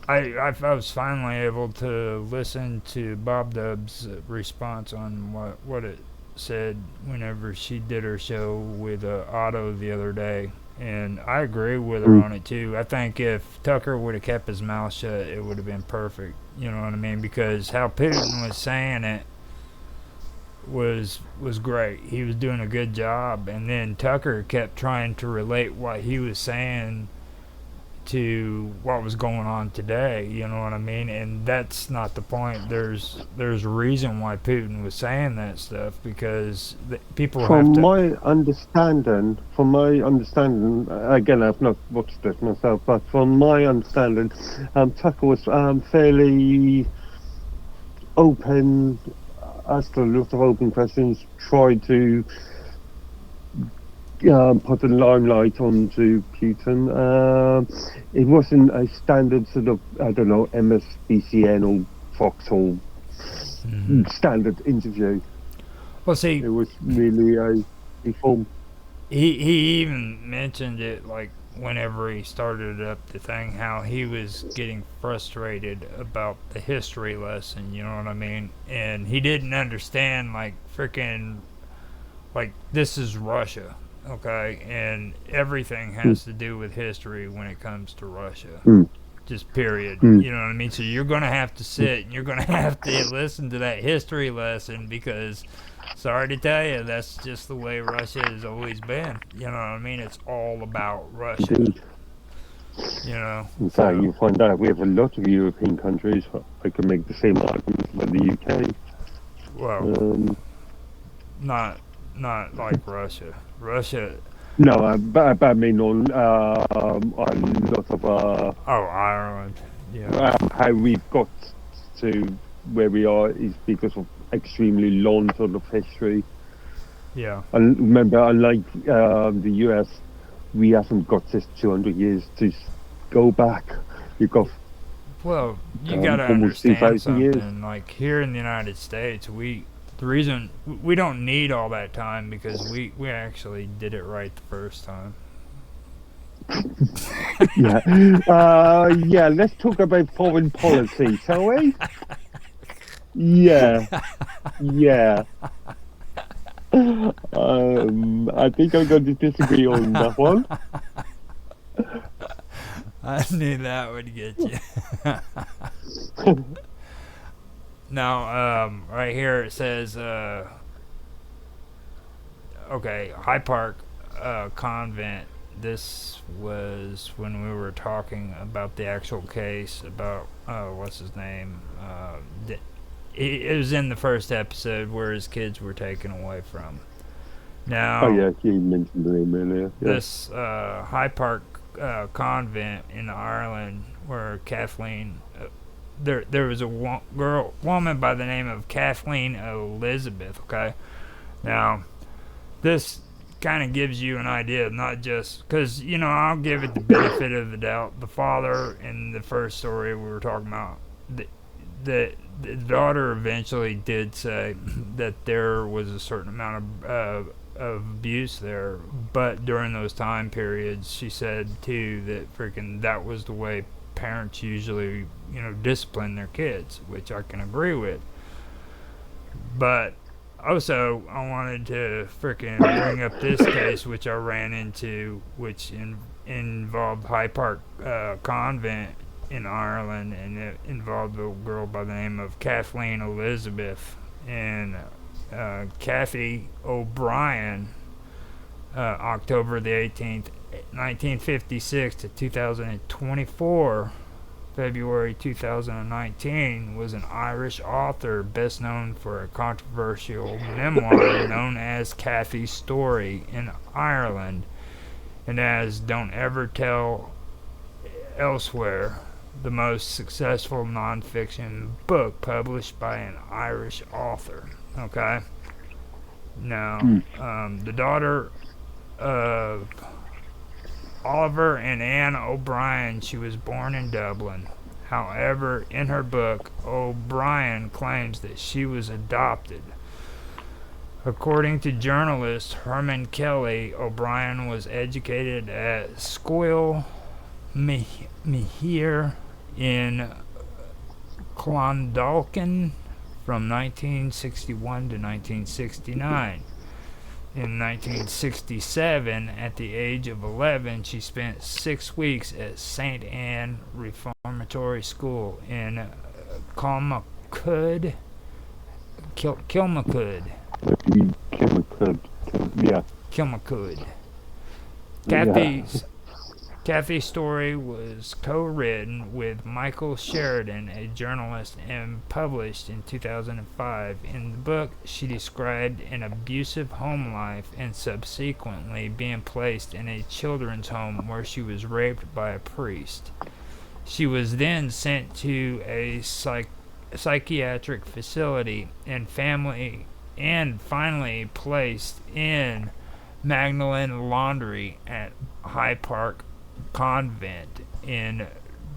I was finally able to listen to Bob Dub's response on what it said whenever she did her show with Otto the other day, and I agree with her Mm. on it too. I think if Tucker would have kept his mouth shut, it would have been perfect. You know what I mean? Because how Putin was saying it was great. He was doing a good job, and then Tucker kept trying to relate what he was saying to what was going on today. You know what I mean? And that's not the point. There's a reason why Putin was saying that stuff because people have From to. my understanding, again, I've not watched it myself, but from my understanding, Tucker was fairly open, asked a lot of open questions, tried to put the limelight onto Putin. It wasn't a standard sort of, I don't know, MSBCN or Foxhole standard interview. Well, see, It was really a reform. he even mentioned it like whenever he started up the thing, how he was getting frustrated about the history lesson. You know what I mean? And he didn't understand like freaking like this is Russia, okay, and everything Mm, has to do with history when it comes to Russia. mm, Just period. mm, You know what I mean? So you're gonna have to mm, sit and you're gonna have to listen to that history lesson because sorry to tell you, that's just the way Russia has always been. You know what I mean? It's all about Russia. indeed. You know? In fact, So you find out we have a lot of European countries. I can make the same argument for the UK. well, Um, not not like Russia. Russia no, but I mean on a lot of oh Ireland. Yeah. how we've got to where we are is because of extremely long sort of history. Yeah. And remember, unlike the US, we haven't got this 200 years to go back. We've got Well, you got to almost understand 2,000 years. something. Like here in the United States, the reason we don't need all that time because we actually did it right the first time. Yeah. Yeah, let's talk about foreign policy, shall we? Yeah, yeah. I think I'm going to disagree on that one. I knew that would get you. Now, right here it says, okay, High Park Convent. This was when we were talking about the actual case about what's his name. It was in the first episode where his kids were taken away from. Oh, Now, yeah, you mentioned the name earlier. Yeah. this High Park convent in Ireland where Kathleen, there was a woman by the name of Kathleen Elizabeth. Okay, now this kind of gives you an idea, not just because I'll give it the benefit of the doubt. The father in the first story we were talking about, the daughter eventually did say that there was a certain amount of abuse there, but during those time periods, she said too that freaking that was the way parents usually discipline their kids, which I can agree with. But also, I wanted to freaking bring up this case, which I ran into, which involved High Park Convent in Ireland, and it involved a girl by the name of Kathleen Elizabeth and Kathy O'Brien, October the 18th, 1956 to 2024. February 2019, was an Irish author best known for a controversial memoir known as Kathy's Story in Ireland and as Don't Ever Tell Elsewhere, the most successful nonfiction book published by an Irish author. Okay? Now, the daughter of Oliver and Anne O'Brien, she was born in Dublin. However, in her book, O'Brien claims that she was adopted. According to journalist Herman Kelly, O'Brien was educated at Scoil Mihir in Clondalkin from 1961 to 1969. In 1967, at the age of 11, she spent 6 weeks at St. Anne Reformatory School in Kilmacud. Yeah. Kilmacud. Yeah. Kathy's story was co-written with Michael Sheridan, a journalist, and published in 2005. In the book, she described an abusive home life and subsequently being placed in a children's home where she was raped by a priest. She was then sent to a psychiatric facility and finally placed in Magdalene Laundry at High Park Convent in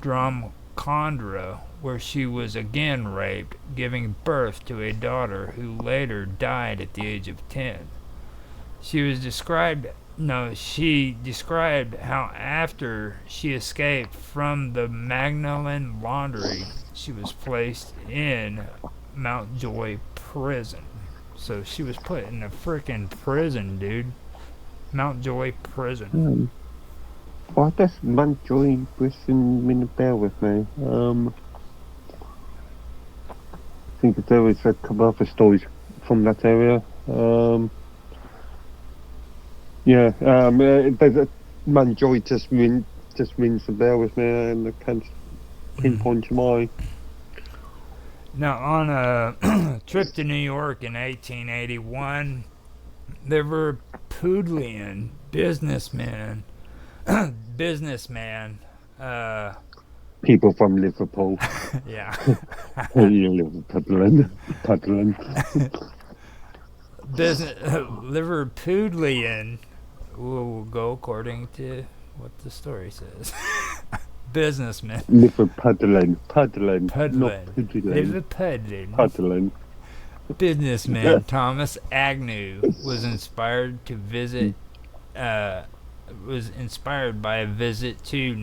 Drumcondra, where she was again raped, giving birth to a daughter who later died at the age of 10. She was described no, she described how after she escaped from the Magdalene Laundry, she was placed in Mountjoy prison. So she was put in a freaking prison, dude. Mountjoy prison. Why does Mountjoy Prison ring a bell with me? I think there was a couple other stories from that area. Mountjoy just rings a bell with me, and I can't pinpoint why. Now, on a trip to New York in 1881, Liverpudlian businessman, People from Liverpool. yeah, Liverpudlian. Liverpudlian will go according to what the story says. Businessman. Liverpudlian. Not Pudlin. Pudlian. Liverpudlian. Pudlian. Businessman Thomas Agnew was inspired to visit. Was inspired by a visit to the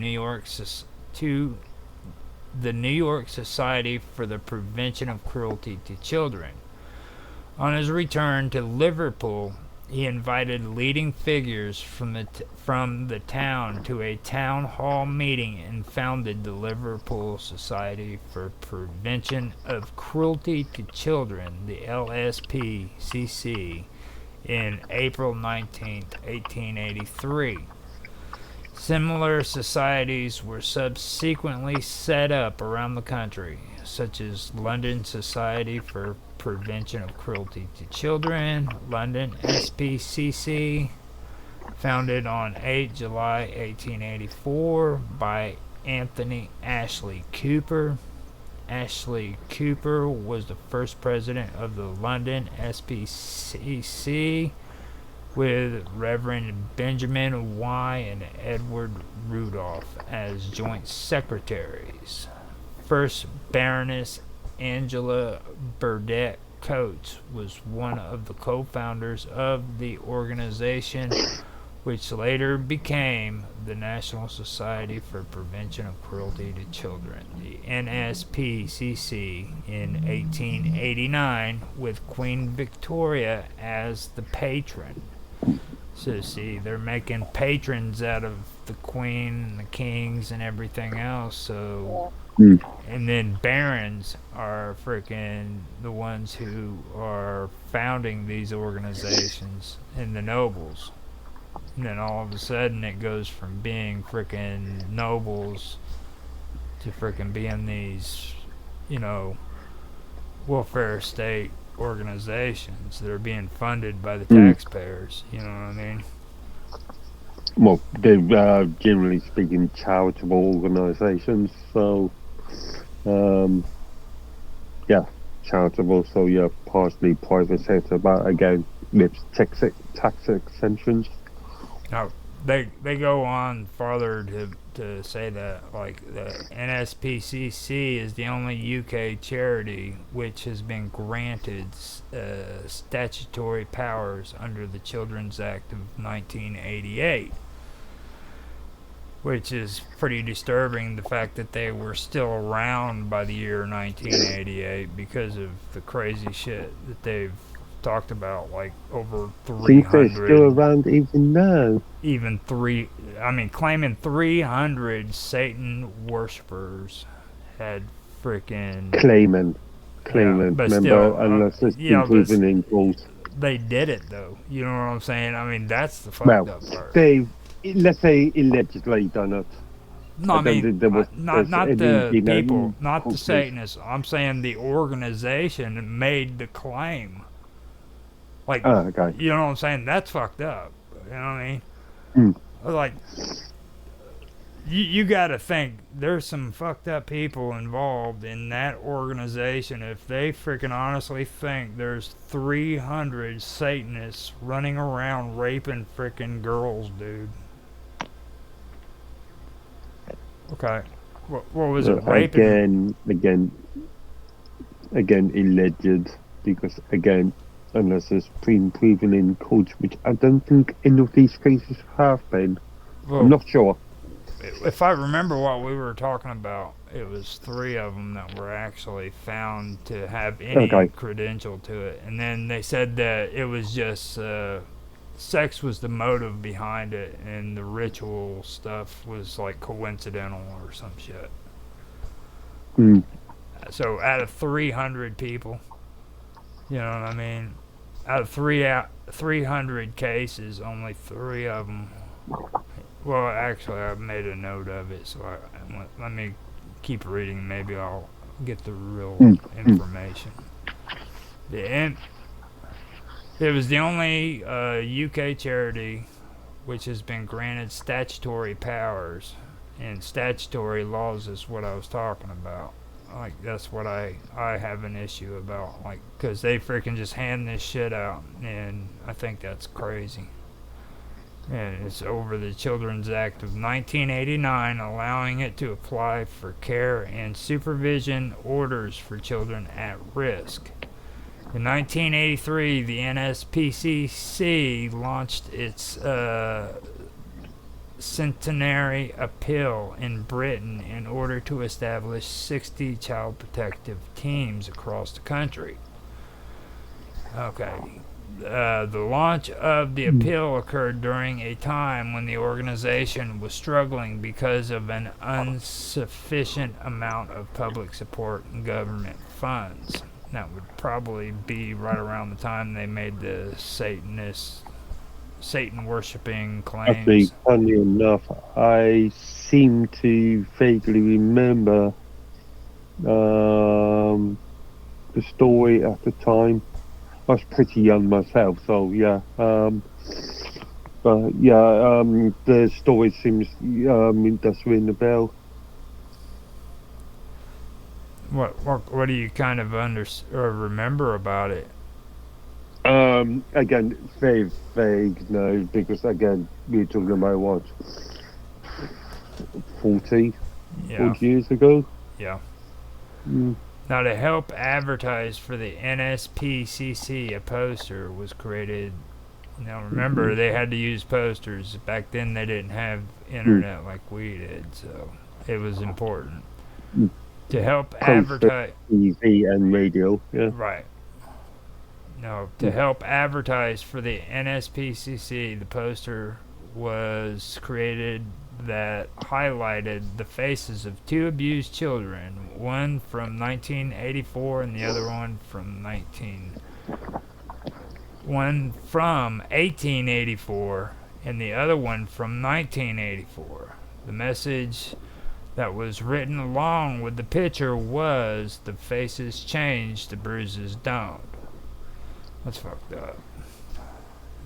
New York Society for the Prevention of Cruelty to Children. On his return to Liverpool, he invited leading figures from the town to a town hall meeting and founded the Liverpool Society for Prevention of Cruelty to Children, the LSPCC, in April 19, 1883. Similar societies were subsequently set up around the country, such as London Society for Prevention of Cruelty to Children, London SPCC, founded on 8 July 1884 by Anthony Ashley Cooper. Ashley Cooper was the first president of the London SPCC, with Reverend Benjamin Y. and Edward Rudolph as joint secretaries. First Baroness Angela Burdett Coates was one of the co-founders of the organization, which later became the National Society for Prevention of Cruelty to Children, the NSPCC, in 1889, with Queen Victoria as the patron. So see, they're making patrons out of the Queen and the Kings and everything else, so... And then barons are freaking the ones who are founding these organizations, and the nobles. And then all of a sudden it goes from being freaking nobles to freaking being these, welfare state organizations that are being funded by the taxpayers, you know what I mean? Well, they're generally speaking charitable organizations, so charitable, so partially private sector, but again with tax exemptions. Now they go on farther to say that like the NSPCC is the only UK charity which has been granted statutory powers under the Children's Act of 1988. Which is pretty disturbing, the fact that they were still around by the year 1988 because of the crazy shit that they've talked about, like over 300. Think they're still around even now? Claiming 300 Satan worshippers had freaking... Claiming, but remember, still, unless it's been proven in court. They did it, though. You know what I'm saying? I mean, that's the fucked up part. Let's say allegedly done it. No, not the people, not the Satanists. I'm saying the organization made the claim. Like, okay. You know what I'm saying? That's fucked up. You know what I mean? Like, you got to think there's some fucked up people involved in that organization. If they freaking honestly think there's 300 Satanists running around raping freaking girls, dude. Okay. What was it? Raping? Again, alleged, because again, unless it's been proven in court, which I don't think any of these cases have been. I'm Well, not sure. if I remember what we were talking about, it was three of them that were actually found to have any Okay. credential to it. And then they said that it was just sex was the motive behind it, and the ritual stuff was like coincidental or some shit. Mm, So out of 300 people, you know what I mean? Out of 300 cases, only three of them. Well, actually, I made a note of it, so let me keep reading. Maybe I'll get the real mm, mm. information. The It was the only UK charity which has been granted statutory powers, and statutory laws is what I was talking about. Like that's what I have an issue about, like, because they freaking just hand this shit out, and I think that's crazy. And it's over the Children's Act of 1989, allowing it to apply for care and supervision orders for children at risk. In 1983, the NSPCC launched its centenary appeal in Britain in order to establish 60 child protective teams across the country. Okay. The launch of the appeal occurred during a time when the organization was struggling because of an insufficient amount of public support and government funds. That would probably be right around the time they made the Satan worshipping Actually, claims. funny enough, I seem to vaguely remember um, the story at the time. I was pretty young myself, so yeah. But yeah, the story seems it does ring the bell. What do you kind of or remember about it? Again, very vague, no, because again, we're talking about what, 40, Yeah, 40 years ago? yeah. Mm, Now, to help advertise for the NSPCC, a poster was created. Now, remember, mm, they had to use posters. Back then, they didn't have mm, internet like we did, so it was important. mm. To help Poster, advertise. TV, and radio, yeah. Right. No, to Mm, help advertise for the NSPCC, the poster was created that highlighted the faces of two abused children, one from 1984 and the other one from 1884 and the other one from 1984. The message that was written along with the picture was, "The faces change, the bruises don't." That's fucked up.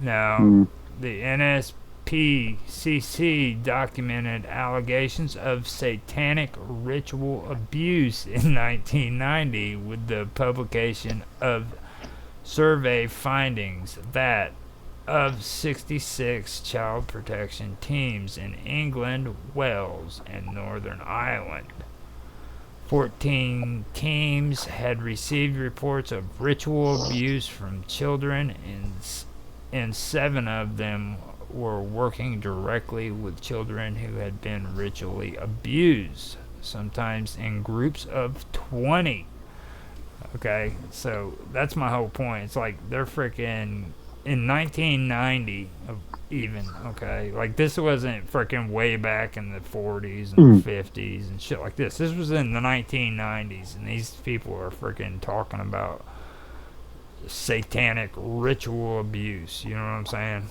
Now, mm, the NSPCC documented allegations of satanic ritual abuse in 1990 with the publication of survey findings that of 66 child protection teams in England, Wales, and Northern Ireland, 14 teams had received reports of ritual abuse from children, and 7 of them were working directly with children who had been ritually abused, sometimes in groups of 20. Okay, so that's my whole point. It's like they're freaking in 1990, even. Okay, like this wasn't freaking way back in the 40s and mm. 50s and shit like this. This was in the 1990s, and these people are freaking talking about satanic ritual abuse. You know what I'm saying?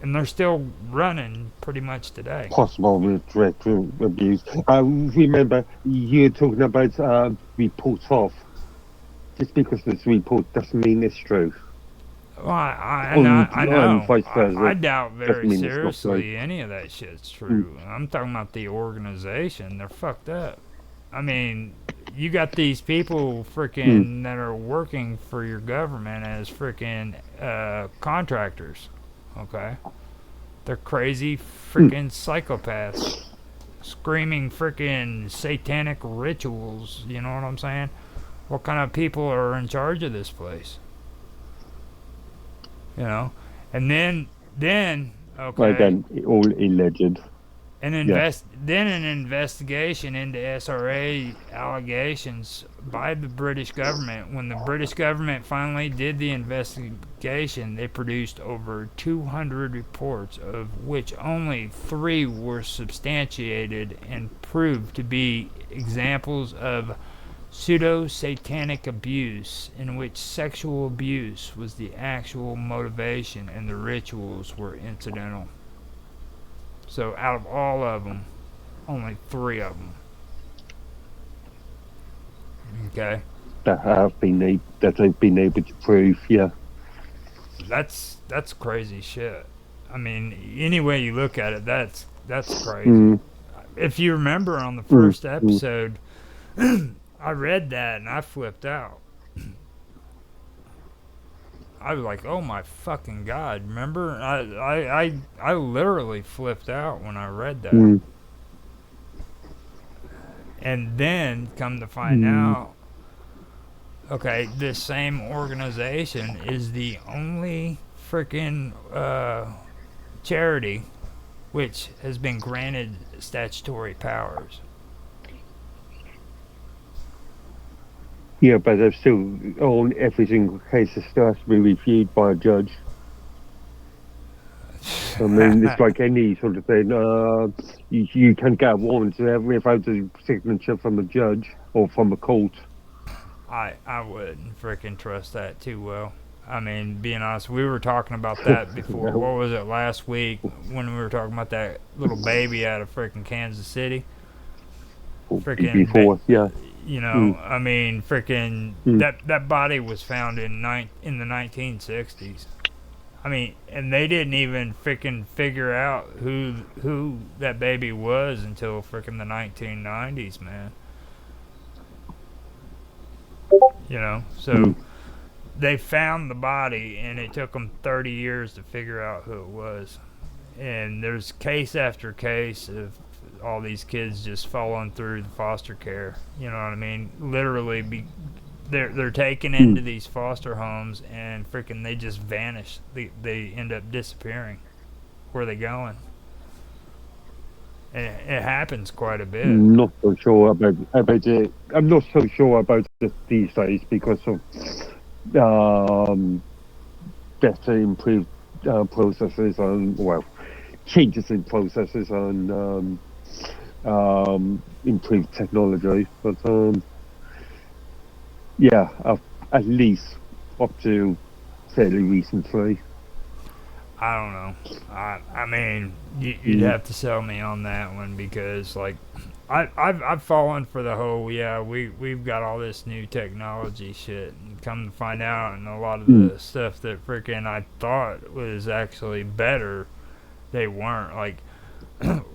And they're still running pretty much today. Possible ritual abuse. I remember you talking about reports of. Just because it's report doesn't mean it's true. Well, And, I and know. vice I versa. doubt Doesn't very mean it's not true. seriously any of that shit's Mm, true. I'm talking about the organization. They're fucked up. I mean, you got these people mm, freaking that are working for your government as freaking contractors. Okay? They're crazy mm. freaking psychopaths screaming freaking satanic rituals. You know what I'm saying? What kind of people are in charge of this place? You know? And then, okay, Again, all alleged. Yeah. an investigation into SRA allegations by the British government. When the British government finally did the investigation, they produced over 200 reports, of which only 3 were substantiated and proved to be examples of pseudo satanic abuse, in which sexual abuse was the actual motivation and the rituals were incidental. So out of all of them, only 3 of them. Okay, That I've been able to prove. Yeah. that's crazy shit. I mean, any way you look at it, that's crazy. Mm, If you remember on the mm, first mm. episode, I read that and I flipped out. I was like, "Oh my fucking god!" Remember, I literally flipped out when I read that. Mm, And then come to find mm. out, okay, this same organization is the only freaking charity which has been granted statutory powers. Yeah, but they're still on every single case. It still has to be reviewed by a judge. I mean, it's like any sort of thing. You can get a warrant without a signature from a judge or from a court. I wouldn't freaking trust that too well. I mean, being honest, we were talking about that before. No, What was it last week when we were talking about that little baby out of freaking Kansas City? Freaking, before, yeah. Mm, I mean, freaking mm, that body was found in the 1960s. I mean, and they didn't even freaking figure out who that baby was until freaking the 1990s, man. So mm, they found the body, and it took them 30 years to figure out who it was. And there's case after case of all these kids just falling through the foster care. You know what I mean? Literally, they're taken mm. into these foster homes, and freaking they just vanish. They end up disappearing. Where are they going? And it happens quite a bit. Not so sure about it. I'm not so sure about it these days because of um, better improved processes and changes in processes and improved technology. But yeah, at least up to fairly recently. I don't know. I mean, you'd Mm, have to sell me on that one because like I've fallen for the whole we've got all this new technology shit, and come to find out, and a lot of mm, the stuff that freaking I thought was actually better, they weren't. Like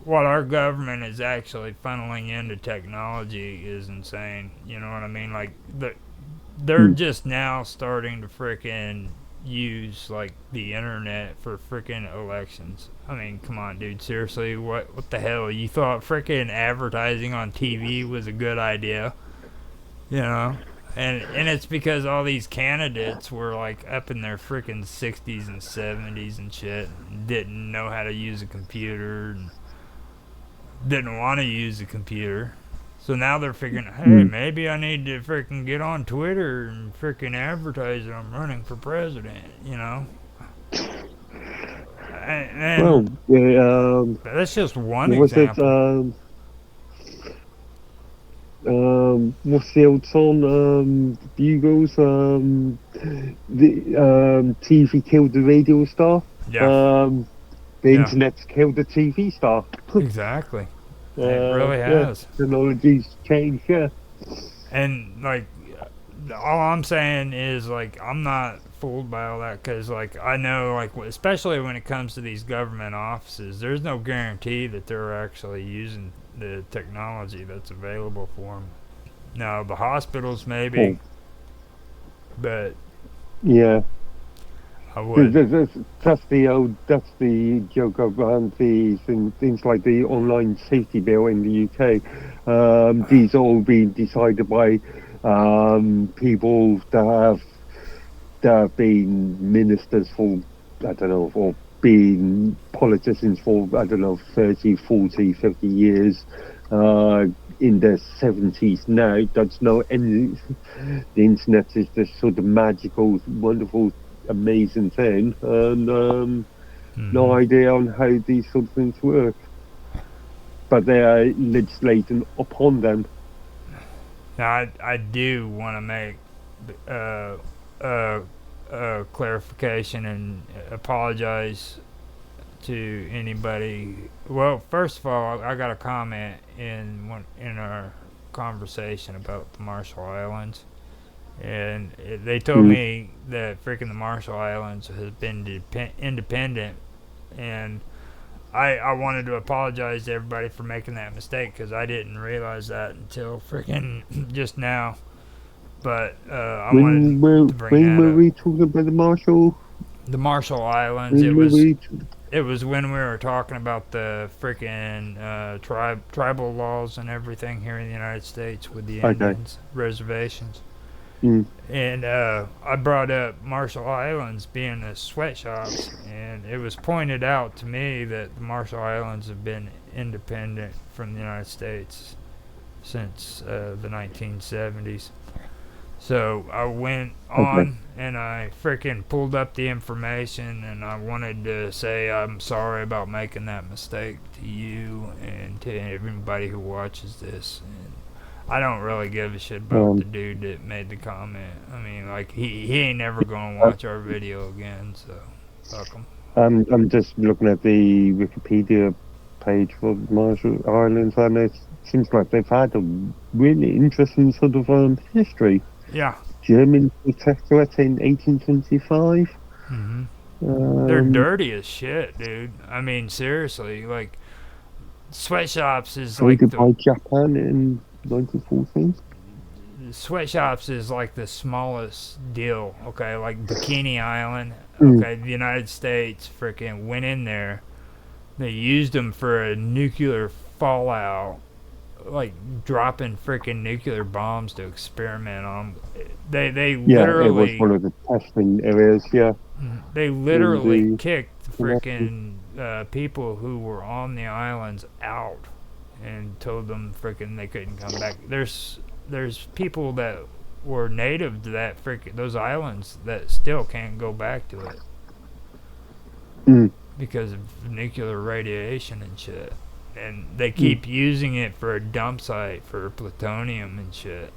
what our government is actually funneling into technology is insane. You know what I mean? Like they're mm. just now starting to freaking use like the internet for freaking elections. I mean, come on, dude. Seriously, what the hell? You thought freaking advertising on TV was a good idea, you know? And it's because all these candidates were like up in their freaking 60s and 70s and shit, and didn't know how to use a computer and didn't want to use a computer. So now they're figuring, hey, Mm. maybe I need to freaking get on Twitter and freaking advertise that I'm running for president, you know? Well, And yeah, that's just one what was it? example. What's the old song? Bugles. The TV killed the radio star. Yeah, Um, the yeah, internet's killed the TV star. exactly. It really Yeah, has. technology's changed. Yeah. And like all I'm saying is like I'm not fooled by all that because like I know like especially when it comes to these government offices, there's no guarantee that they're actually using the technology that's available for them. Now the hospitals maybe, Well, but yeah. I wouldn't. That's the joke around things like the online safety bill in the UK. These are all being decided by people that have been ministers for, I don't know, or been politicians for, I don't know, 30, 40, 50 years, uh, in their 70s now. That's no any, the internet is this sort of magical, wonderful, amazing thing, and no Hmm. idea on how these sort of things work. But they are legislating upon them. Now I do want to make uh, uh, clarification and apologize to anybody. Well, first of all, I got a comment in our conversation about the Marshall Islands, and they told Mm. me that freaking the Marshall Islands has been independent, and I wanted to apologize to everybody for making that mistake because I didn't realize that until freaking just now. But I wanted to bring When that were up. we talking about the Marshall? The Marshall Islands. When were we? It was when we were talking about the freaking tribal laws and everything here in the United States with the Okay. Indians reservations. Mm. And I brought up Marshall Islands being the sweatshops, and it was pointed out to me that the Marshall Islands have been independent from the United States since the 1970s. So I went Okay. on and I freaking pulled up the information and I wanted to say I'm sorry about making that mistake to you and to everybody who watches this. And I don't really give a shit about the Um, dude that made the comment. I mean, like he ain't never gonna watch our video again, so fuck him. I'm just looking at the Wikipedia page for Marshall Islands, and it seems like they've had a really interesting sort of history. Yeah. German protectorate in 1825. Mhm. They're Um, dirty as shit, dude. I mean, seriously, like sweatshops is like Founded the by Japan in 1914. sweatshops is like the smallest deal. Okay, like Bikini Island. Mm. Okay, the United States freaking went in there. They used them for a nuclear fallout, like dropping freaking nuclear bombs to experiment on. They Yeah, it was literally one of the testing areas. Yeah, they in literally the kicked the in that- freaking people who were on the islands out and told them freaking they couldn't come back. There's people that were native to that freaking those islands that still can't go back to it mm. because of nuclear radiation and shit. And they Mm. keep using it for a dump site for plutonium and shit.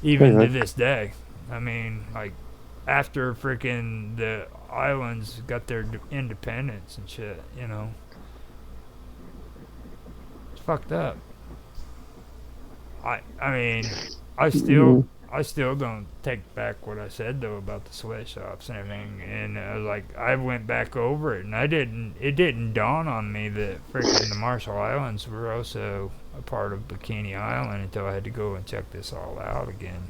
Even to Okay. this day. I mean, like after freaking the islands got their independence and shit, you know. It's fucked up. I mean, I still Yeah. I still don't take back what I said though about the sweatshops and everything. And like I went back over it, and it didn't dawn on me that freaking the Marshall Islands were also a part of Bikini Island until I had to go and check this all out again.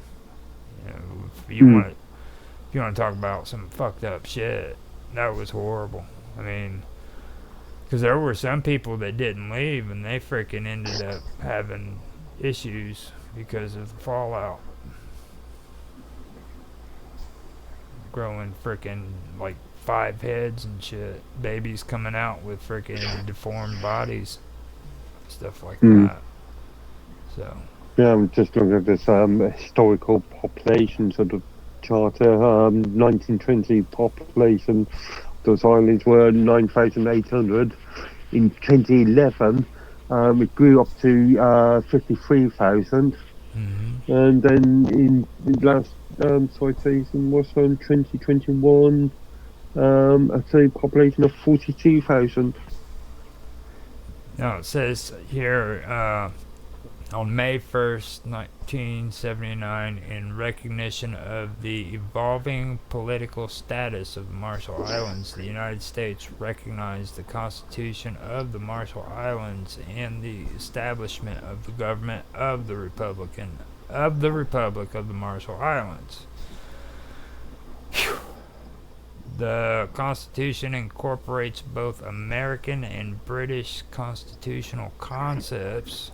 You know, Mm. if you want to talk about some fucked up shit, that was horrible. I mean, because there were some people that didn't leave, and they freaking ended up having issues because of the fallout. Growing freaking like 5 heads and shit. Babies coming out with freaking deformed bodies. Stuff like Mm. that. So, Yeah, I'm just looking at this historical population sort of charter. 1920 population. Those islands were 9,800. In 2011, it grew up to 53,000. mm-hmm. And then in the last citation was on 2021, I'd say population of 42,000. No, it says here On May 1st, 1979, in recognition of the evolving political status of the Marshall Islands, the United States recognized the Constitution of the Marshall Islands and the establishment of the government of the Republic of the Marshall Islands. Phew. The Constitution incorporates both American and British constitutional concepts.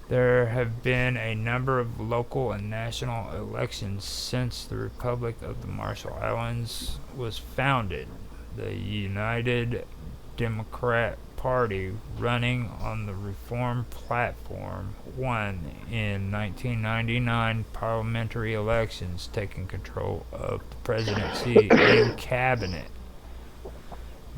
There have been a number of local and national elections since the Republic of the Marshall Islands was founded. The United Democrat Party, running on the Reform platform, won in 1999 parliamentary elections, taking control of the presidency and cabinet.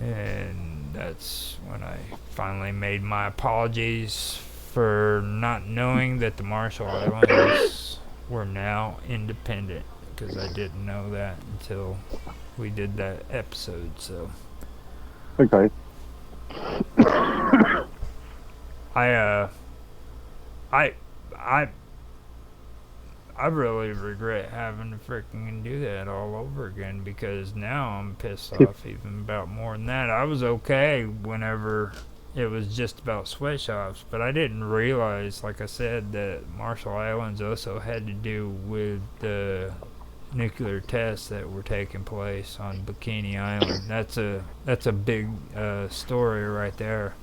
And that's when I finally made my apologies for not knowing that the Marshall Islands were now independent, because I didn't know that until we did that episode. So Okay. I I I I really regret having to freaking do that all over again, because now I'm pissed off even about more than that. I was okay whenever it was just about sweatshops, but I didn't realize, like I said, that Marshall Islands also had to do with the nuclear tests that were taking place on Bikini Island. That's a big story right there.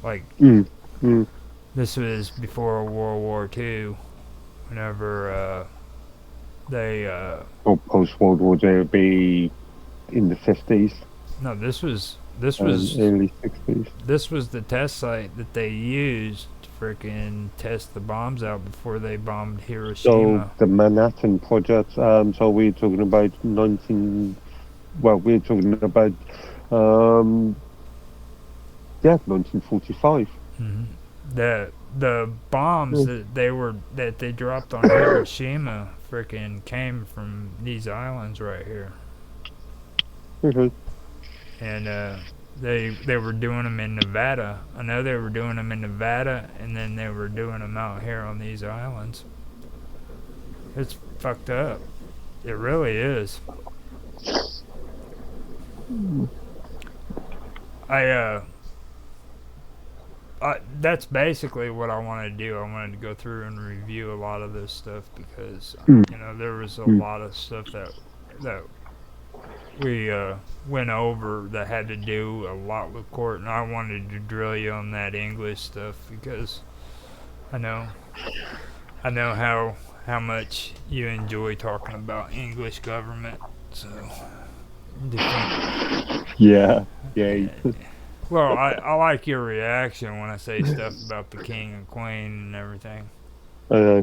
Like, Mm. Mm. this was before World War II. Whenever they Or post World War II would be in the 50s no, this was and early 60s. this was the test site that they used to freaking test the bombs out before they bombed So Hiroshima. the Manhattan Project. So we're talking about 19. Well, we're talking about um, 1945. Hmm. The bombs Mm. that they dropped on Hiroshima freaking came from these islands right here, Okay. and they were doing them in Nevada. I know they were doing them in Nevada, and then they were doing them out here on these islands. It's fucked up. It really is. I that's basically what I wanted to do. I wanted to go through and review a lot of this stuff, because Mm. there was a Mm. lot of stuff that we went over that had to do a lot with court, and I wanted to drill you on that English stuff, because I know I know how much you enjoy talking about English government. So, Yeah. Yeah. well, I like your reaction when I say stuff about the king and queen and everything. Uh,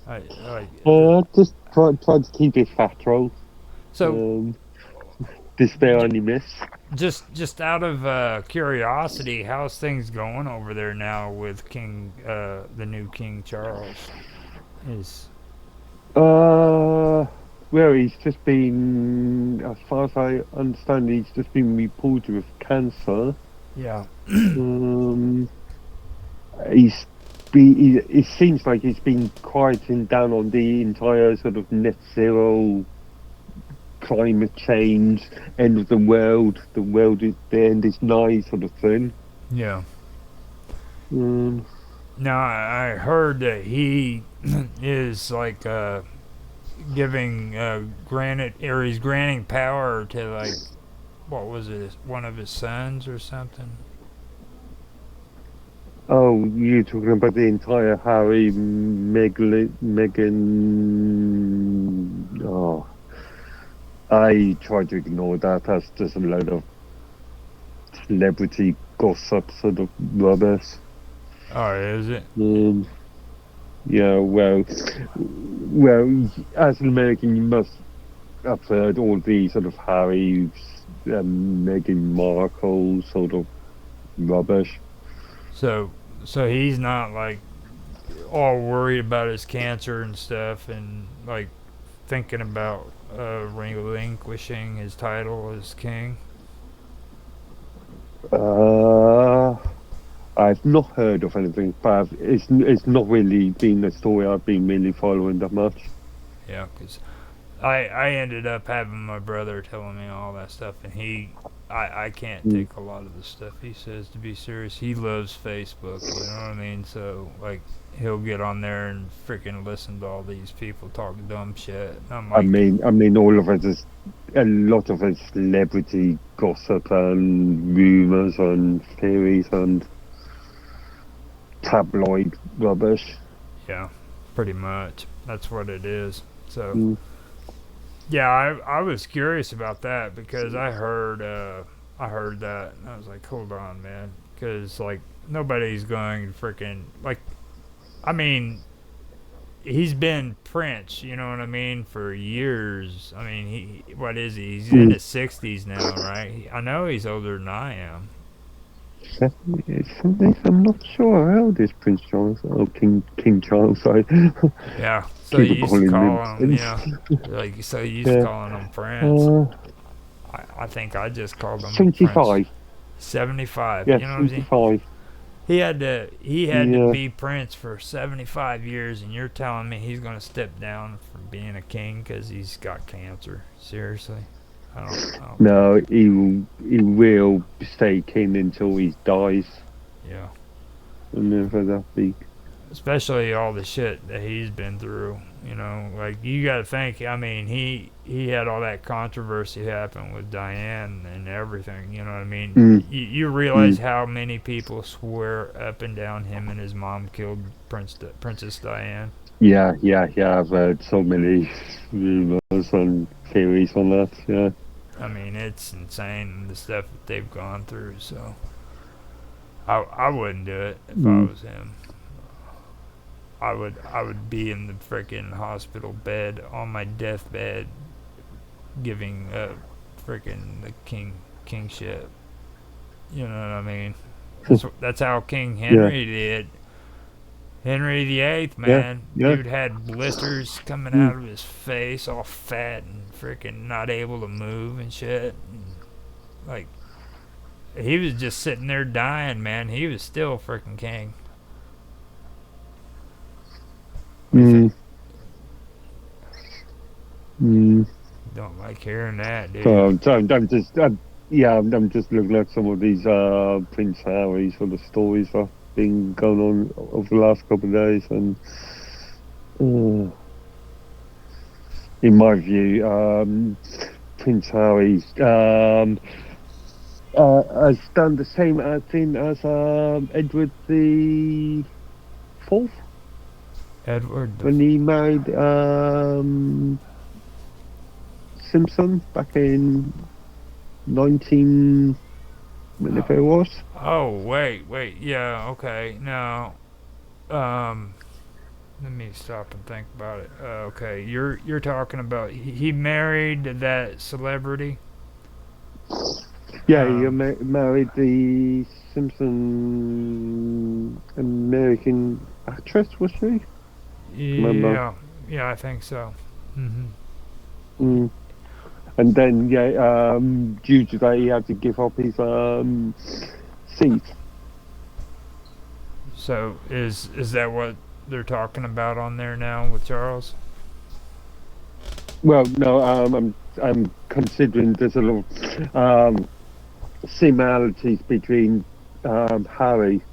I like. just try to keep it factual. So, Um, Despair j- only miss. just out of curiosity, how's things going over there now with the new King Charles? Is Well, he's just been, as far as I understand, he's just been reported with cancer. Yeah. Um, he's it seems like he's been quieting down on the entire sort of net zero, climate change, end of the end is nigh sort of thing. Yeah. Um, Now I heard that he is like giving he's granting power to, like, what was it, one of his sons or something. oh, you're talking about the entire Harry, Meghan. Oh, I try to ignore that. That's just a load of celebrity gossip, sort of rubbish. Oh, is it? Um, yeah, well, as an American, you must have heard all the sort of Harry, Meghan Markle sort of rubbish. So he's not like all worried about his cancer and stuff, and like thinking about relinquishing his title as king. Uh, I've not heard of anything, but it's not really been a story I've been really following that much. Yeah, because I ended up having my brother telling me all that stuff, and I can't Mm. take a lot of the stuff he says to be serious. He loves Facebook, you know what I mean? So, like, he'll get on there and freaking listen to all these people talk dumb shit. And I'm like, I mean, all of it is a lot of it celebrity gossip and rumors and theories and tabloid rubbish. yeah, pretty much. That's what it is. So, Mm. yeah, I was curious about that because I heard that and I was like, hold on, man, because like nobody's going to freaking like. I mean, he's been Prince, you know what I mean, for years. I mean, what is he? He's in Mm. his 60s now, right? I know he's older than I am. 70s? I'm not sure how old is Prince Charles. Oh, King Charles. Sorry, Yeah, so you keep used to calling him call him, Prince. yeah, like so you used to Yeah, calling him Prince. uh, I think I just called him Prince. 75. 75. Yeah, You know what I'm saying? 75. He had to Yeah. be Prince for 75 years, and you're telling me he's gonna step down from being a king because he's got cancer? Seriously, I don't think. No, he will stay king until he dies. Yeah, Whenever that be. especially all the shit that he's been through. You know, like you got to think. I mean, he had all that controversy happen with Diane and everything. You know what I mean? Mm, You realize mm. how many people swear up and down him and his mom killed Princess Diane. Yeah, yeah, yeah. I've heard so many rumors and theories on that. Yeah. I mean, it's insane the stuff that they've gone through. So I wouldn't do it if I Mm, was him. I would be in the freaking hospital bed on my deathbed, giving freaking the kingship. You know what I mean? That's how King yeah, Henry did. Henry VIII, yeah, man, yeah. dude had blisters coming Mm, out of his face, all fat and freaking not able to move and shit. And like he was just sitting there dying, man. He was still freaking king. What do you think? mm, mm. Don't like hearing that, do you? I'm just, yeah, I'm just looking at some of these Prince Harry sort of stories that have been going on over the last couple of days, and uh, in my view, Prince Harry has done the same thing as Edward the Fourth Edward the when he married Simpson back in 19 oh, whenever it was. oh wait, yeah, okay, no, um, let me stop and think about it. Okay, you're talking about he married that celebrity. Yeah, he Um, married the Simpson American actress, was she? Remember? yeah, yeah, I think so. Hmm. Mm. And then, yeah, due to that, he had to give up his seat. So is that what they're talking about on there now with Charles? Well, no, I'm considering there's a lot of similarities between Harry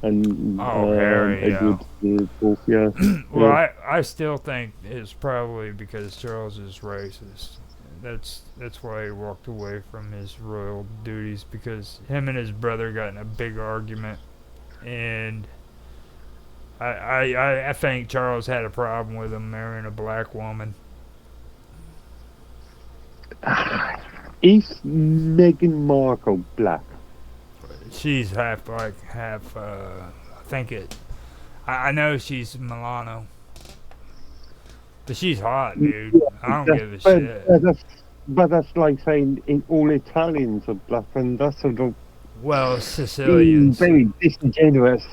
and Oh, Harry, yeah. Edward the Fourth. Yeah, Well, yeah. I still think it's probably because Charles is racist. That's why he walked away from his royal duties because him and his brother got in a big argument, and I think Charles had a problem with him marrying a black woman. Is Meghan Markle black? She's half black, half. I think it. I know she's Milano, but she's hot, dude. Yeah, I don't that's, give a but, shit. but that's like saying all Italians are black, and that's sort of Well, being Sicilians, very disingenuous.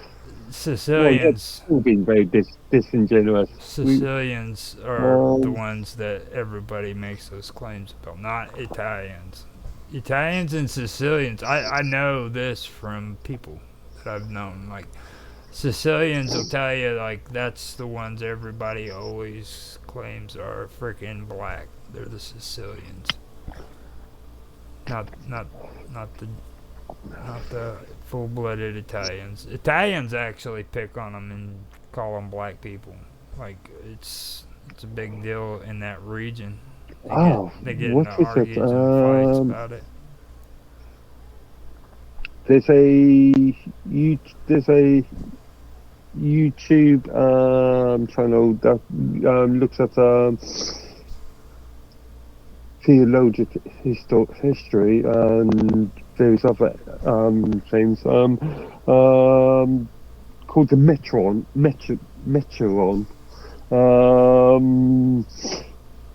Well, you're Sicilians, still being very disingenuous. We, Sicilians are the um, ones that everybody makes those claims about, not Italians. Italians and Sicilians. I know this from people. that I've known. Like Sicilians will tell you like that's the ones everybody always claims are freaking black. They're the Sicilians. Not not not the not the full-blooded Italians. Italians actually pick on them and call them black people. Like it's a big deal in that region. Oh, They get what into is it? arguments and fights about it. There's a there's a YouTube channel that looks at theological history and various other things. Called the Metron.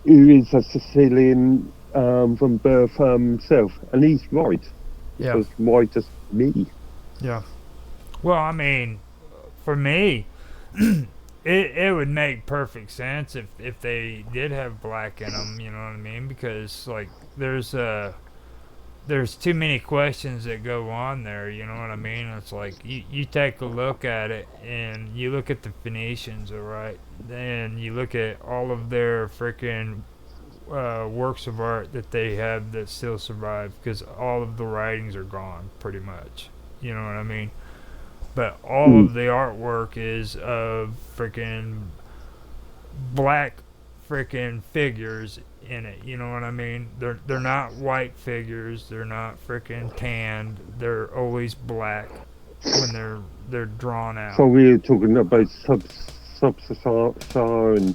Who is a Sicilian from birth himself, and he's white. Yeah. As white as me. Yeah. Well, I mean, for me, it would make perfect sense if they did have black in them. You know what I mean? Because like there's too many questions that go on there. You know what I mean? It's like you take a look at it and you look at the Phoenicians, all right? Then you look at all of their freaking works of art that they have that still survive because all of the writings are gone pretty much. You know what I mean? But all of the artwork is of freaking black freaking figures in it. You know what I mean? They're not white figures. They're not freaking tanned. They're always black when they're drawn out. So we're talking about sub-Saharan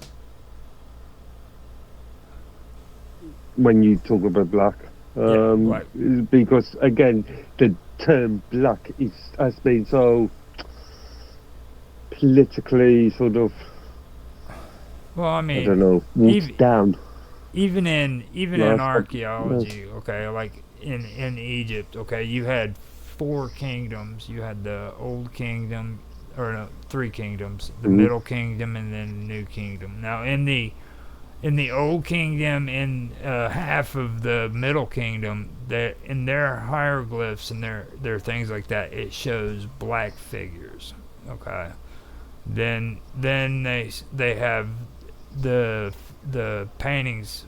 when you talk about black. Black. Because again, the term black has been so politically sort of, Well, I mean, I don't know, watered down. Even in archaeology, okay, like in Egypt, okay, you had 4 kingdoms. You had the old kingdom, or no, 3 kingdoms, the middle kingdom, and then the new kingdom. Now in the old kingdom, in half of the middle kingdom, that in their hieroglyphs and their things like that, it shows black figures. Okay, then they have the paintings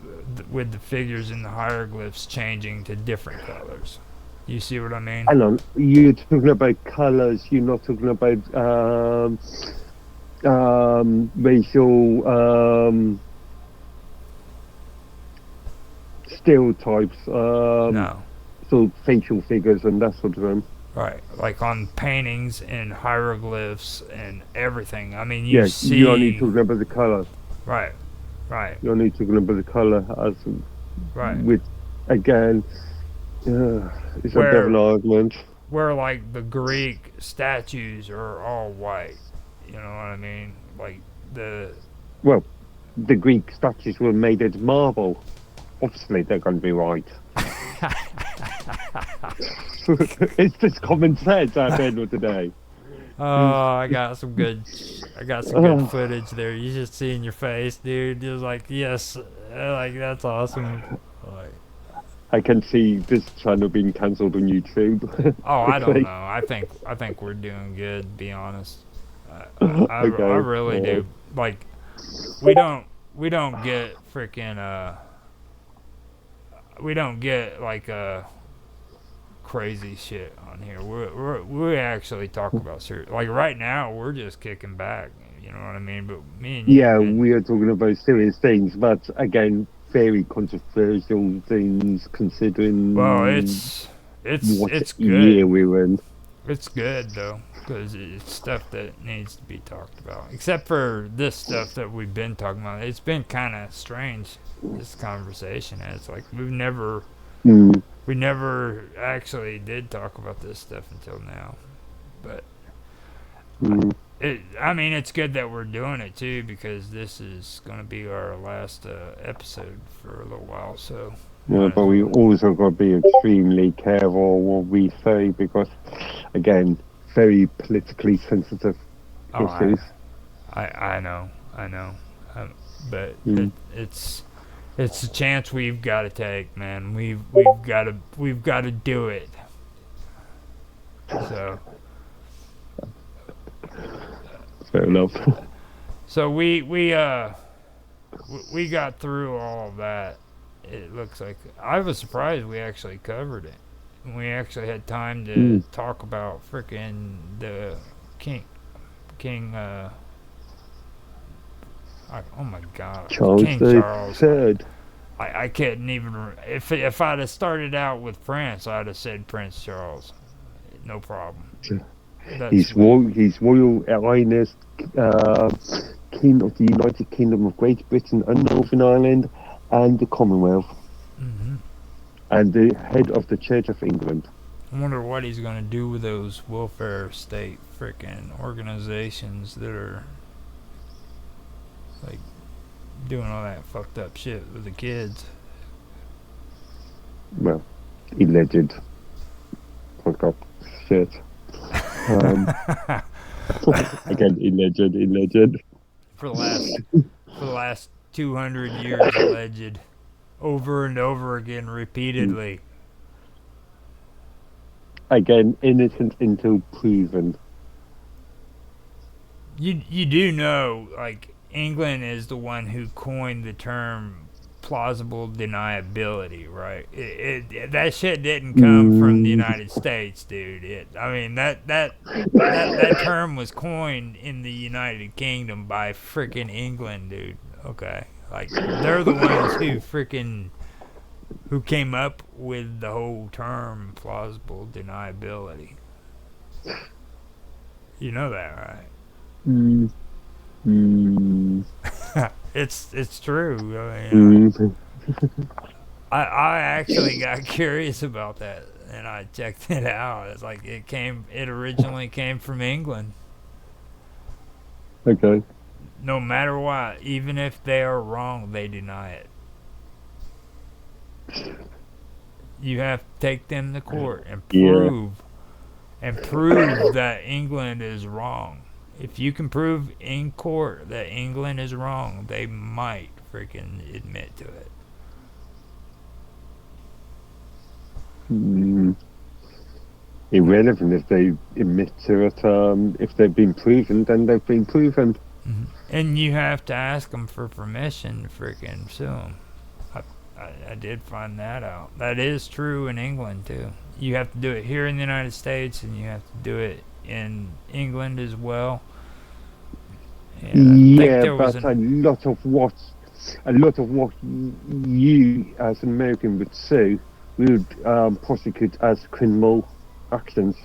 with the figures in the hieroglyphs changing to different colors. You see what I mean? I know you're talking about colours. You're not talking about racial stereotypes. No. So facial figures and that sort of thing. Right, like on paintings and hieroglyphs and everything. I mean, you see. You're only talking about the colour. Right. You're only talking about the colour as with again. It's a bit of an argument. Where like the Greek statues are all white. You know what I mean? Like the Greek statues were made of marble. Obviously, they're going to be white. It's just common sense at the end of the day. Oh, I got some good footage there. You just see in your face, dude. Just like, yes, like that's awesome. Like, I can see this channel being cancelled on YouTube. Oh, I don't know. I think we're doing good. To be honest, I really do. Like, we don't get freaking we don't get like crazy shit on here. We actually talk about serious. Like right now, we're just kicking back. You know what I mean? But me and you. Yeah, we are talking about serious things, but again, very controversial things considering. Well, it's good. Year we were in. It's good though, because it's stuff that needs to be talked about. Except for this stuff that we've been talking about. It's been kind of strange. This conversation. It's like we never actually did talk about this stuff until now. But I mean, it's good that we're doing it too, because this is going to be our last episode for a little while. So yeah, but we also got to be extremely careful what we say, because again, very politically sensitive issues. I know, but it's a chance we've got to take, man. We've got to do it. So Fair enough. So we got through all of that. It looks like I was surprised we actually covered it. We actually had time to Mm. talk about freaking the king king oh my god, Charles King the Charles. Third. I couldn't even if I'd have started out with Prince, I'd have said Prince Charles. No problem. That's weird. His Royal Highness, uh, King of the United Kingdom of Great Britain and Northern Ireland, and the Commonwealth, Hmm. and the head of the Church of England. I wonder what he's gonna do with those welfare state freaking organizations that are like doing all that fucked up shit with the kids. Well, alleged fucked up shit. Um, again, alleged. for the last for the last 200 years, alleged, over and over again, repeatedly. Again, innocent until proven. You do know, like, England is the one who coined the term plausible deniability, right? That shit didn't come from the Mm, United States, dude. I mean, that term was coined in the United Kingdom by freaking England, dude. Okay, like they're the ones who came up with the whole term plausible deniability. You know that, right? mm, mm, It's true. I mean, mm. I actually got curious about that, and I checked it out. It's like it originally came from England. Okay. No matter what, even if they are wrong, they deny it. You have to take them to court Yeah. and prove that England is wrong. If you can prove in court that England is wrong, they might freaking admit to it. Mm. Irrelevant if they admit to it. If they've been proven, then they've been proven. Mm-hmm. And you have to ask them for permission to freaking sue them. I did find that out. That is true in England too. You have to do it here in the United States, and you have to do it in England as well. And I think Yeah, there was but a lot of what you as an American would sue would prosecute as criminal actions.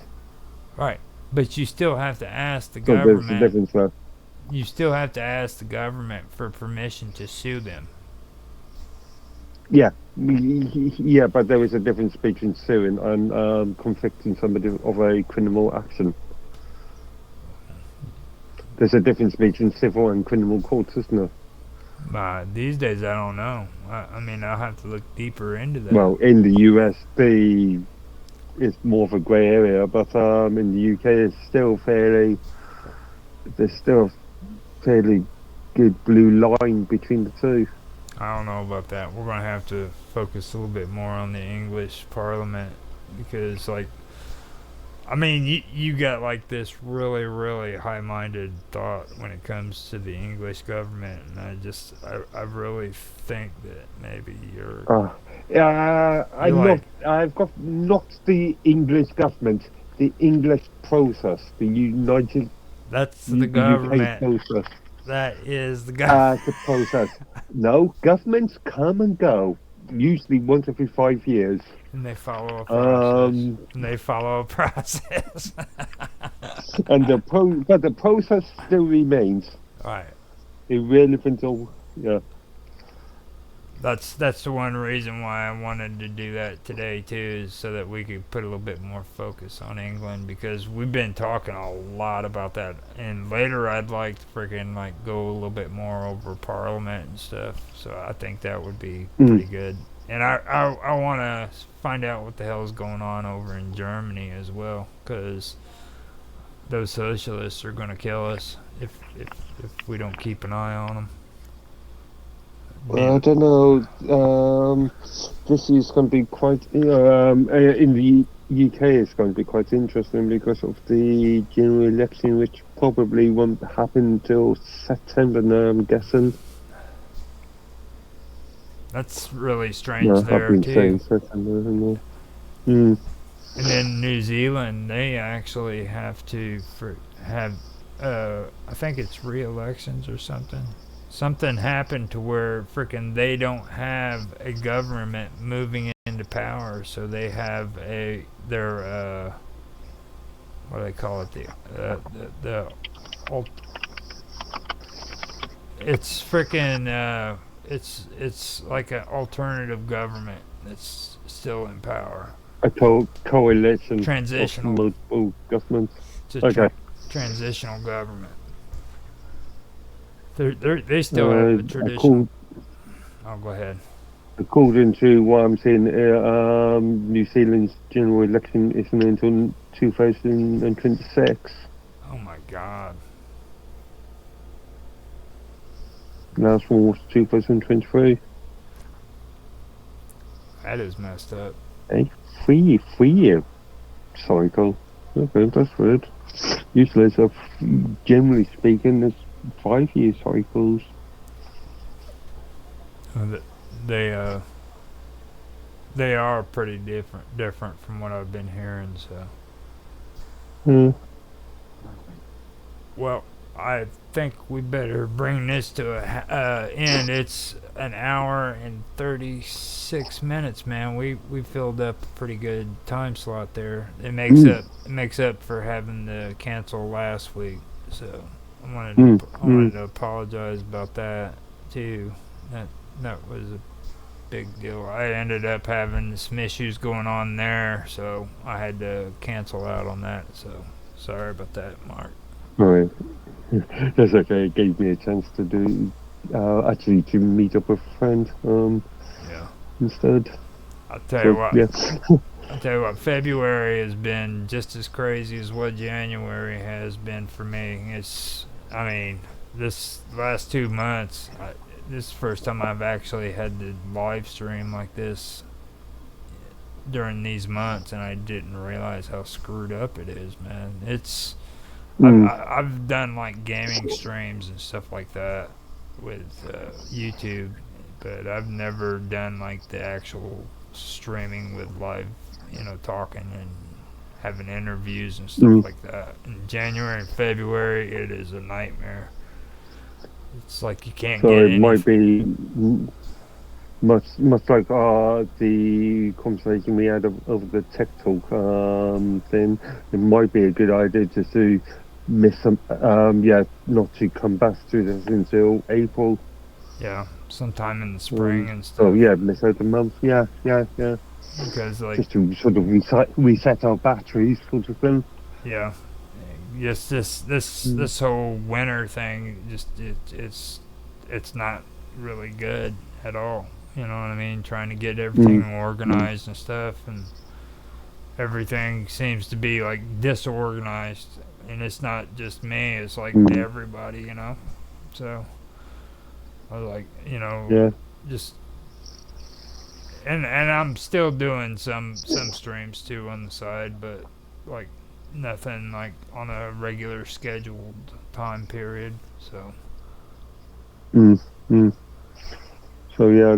right, but you still have to ask the So there's a government. difference there. You still have to ask the government for permission to sue them. Yeah, yeah, but there is a difference between suing and convicting somebody of a criminal action. There's a difference between civil and criminal courts, isn't there? These days, I don't know. I mean, I'll have to look deeper into that. Well, in the US, it's more of a grey area, but in the UK, there's still a fairly good blue line between the two. I don't know about that. We're gonna have to focus a little bit more on the English Parliament because, like, I mean, you got like this really really high-minded thought when it comes to the English government, and I really think that maybe I'm you're not. like I've got not the English government, the English process, the that's the the UK government. process. That is the government. The process. No, governments come and go, usually once every 5 years. And they follow a process. Um, And they follow a process. and but the process still remains Right. irrelevant. Or yeah. That's the one reason why I wanted to do that today too, is so that we could put a little bit more focus on England because we've been talking a lot about that, and later I'd like to freaking like go a little bit more over Parliament and stuff. So I think that would be pretty good. And I want to find out what the hell is going on over in Germany as well, because those socialists are going to kill us if we don't keep an eye on them. Well, I don't know. This is going to be quite. In the UK, it's going to be quite interesting because of the general election, which probably won't happen until September now, I'm guessing. That's really strange No, I've there been too. saying September. Mm. And then New Zealand, they actually have to have, I think it's re-elections or something. Something happened to where freaking they don't have a government moving into power, so they have their what do they call it, the it's freaking it's like an alternative government that's still in power. A coalition of Transitional. multiple governments. It's a Okay. transitional government. They still have Uh, a traditional. according, Oh, go ahead. according to what I'm seeing, New Zealand's general election isn't until 2026. Oh my God, Last one was 2023. that is messed up. A 3 year cycle. Okay, that's weird. Usually, it's generally speaking, there's 5 year cycles. They they are pretty different from what I've been hearing. So, Uh, well, I think we better bring this to a end. It's an hour and 36 minutes, man. We filled up a pretty good time slot there. mm, It makes up for having to cancel last week. So mm, I wanted mm. to apologize about that too. That that was a big deal. I ended up having some issues going on there, so I had to cancel out on that. So sorry about that, Mark. Right. That's okay. It gave me a chance to actually to meet up with a friend, Yeah. instead. I'll tell you So, what. yeah. I'll tell you what. February has been just as crazy as what January has been for me. I mean, this last 2 months, this is the first time I've actually had to live stream like this during these months, and I didn't realize how screwed up it is, man. Mm, I've done like gaming streams and stuff like that with YouTube, but I've never done like the actual streaming with live, talking and having interviews and stuff mm. like that. In January and February, it is a nightmare. It's like you can't So get it any. might be much like the conversation we had of the tech talk thing. It might be a good idea just to miss some, yeah, not to come back to this until April. Yeah, sometime in the spring and So stuff. yeah, miss out a month. Yeah, yeah, yeah. Because like, Just to sort of reset our batteries, sort of thing. yeah, just Mm, this whole winter thing, just it's not really good at all. You know what I mean? Trying to get everything mm, organized and stuff, and everything seems to be like disorganized. And it's not just me; it's like mm. everybody. So I was like, Yeah. just and I'm still doing some streams too on the side, but like nothing like on a regular scheduled time period. So Mm, mm. So yeah,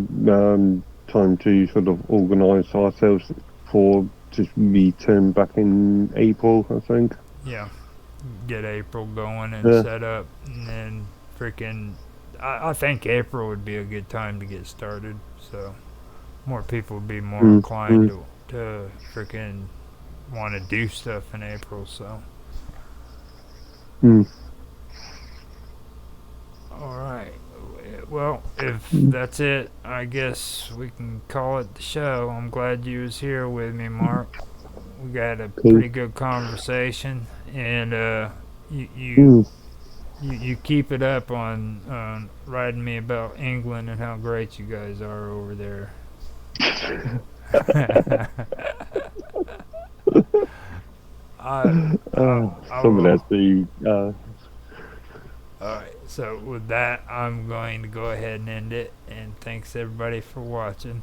time to sort of organise ourselves for just return back in April, I think. yeah, get April going and Yeah. set up, and then freaking. I think April would be a good time to get started. So more people would be more Mm, inclined mm, to freaking want to do stuff in April. So mm, all right. Well, if mm. that's it, I guess we can call it the show. I'm glad you was here with me, Mark. We got a Cool. pretty good conversation, and you you Mm. you keep it up on writing me about England and how great you guys are over there. I, I Somebody has will. to. All right. So with that, I'm going to go ahead and end it. And thanks everybody for watching.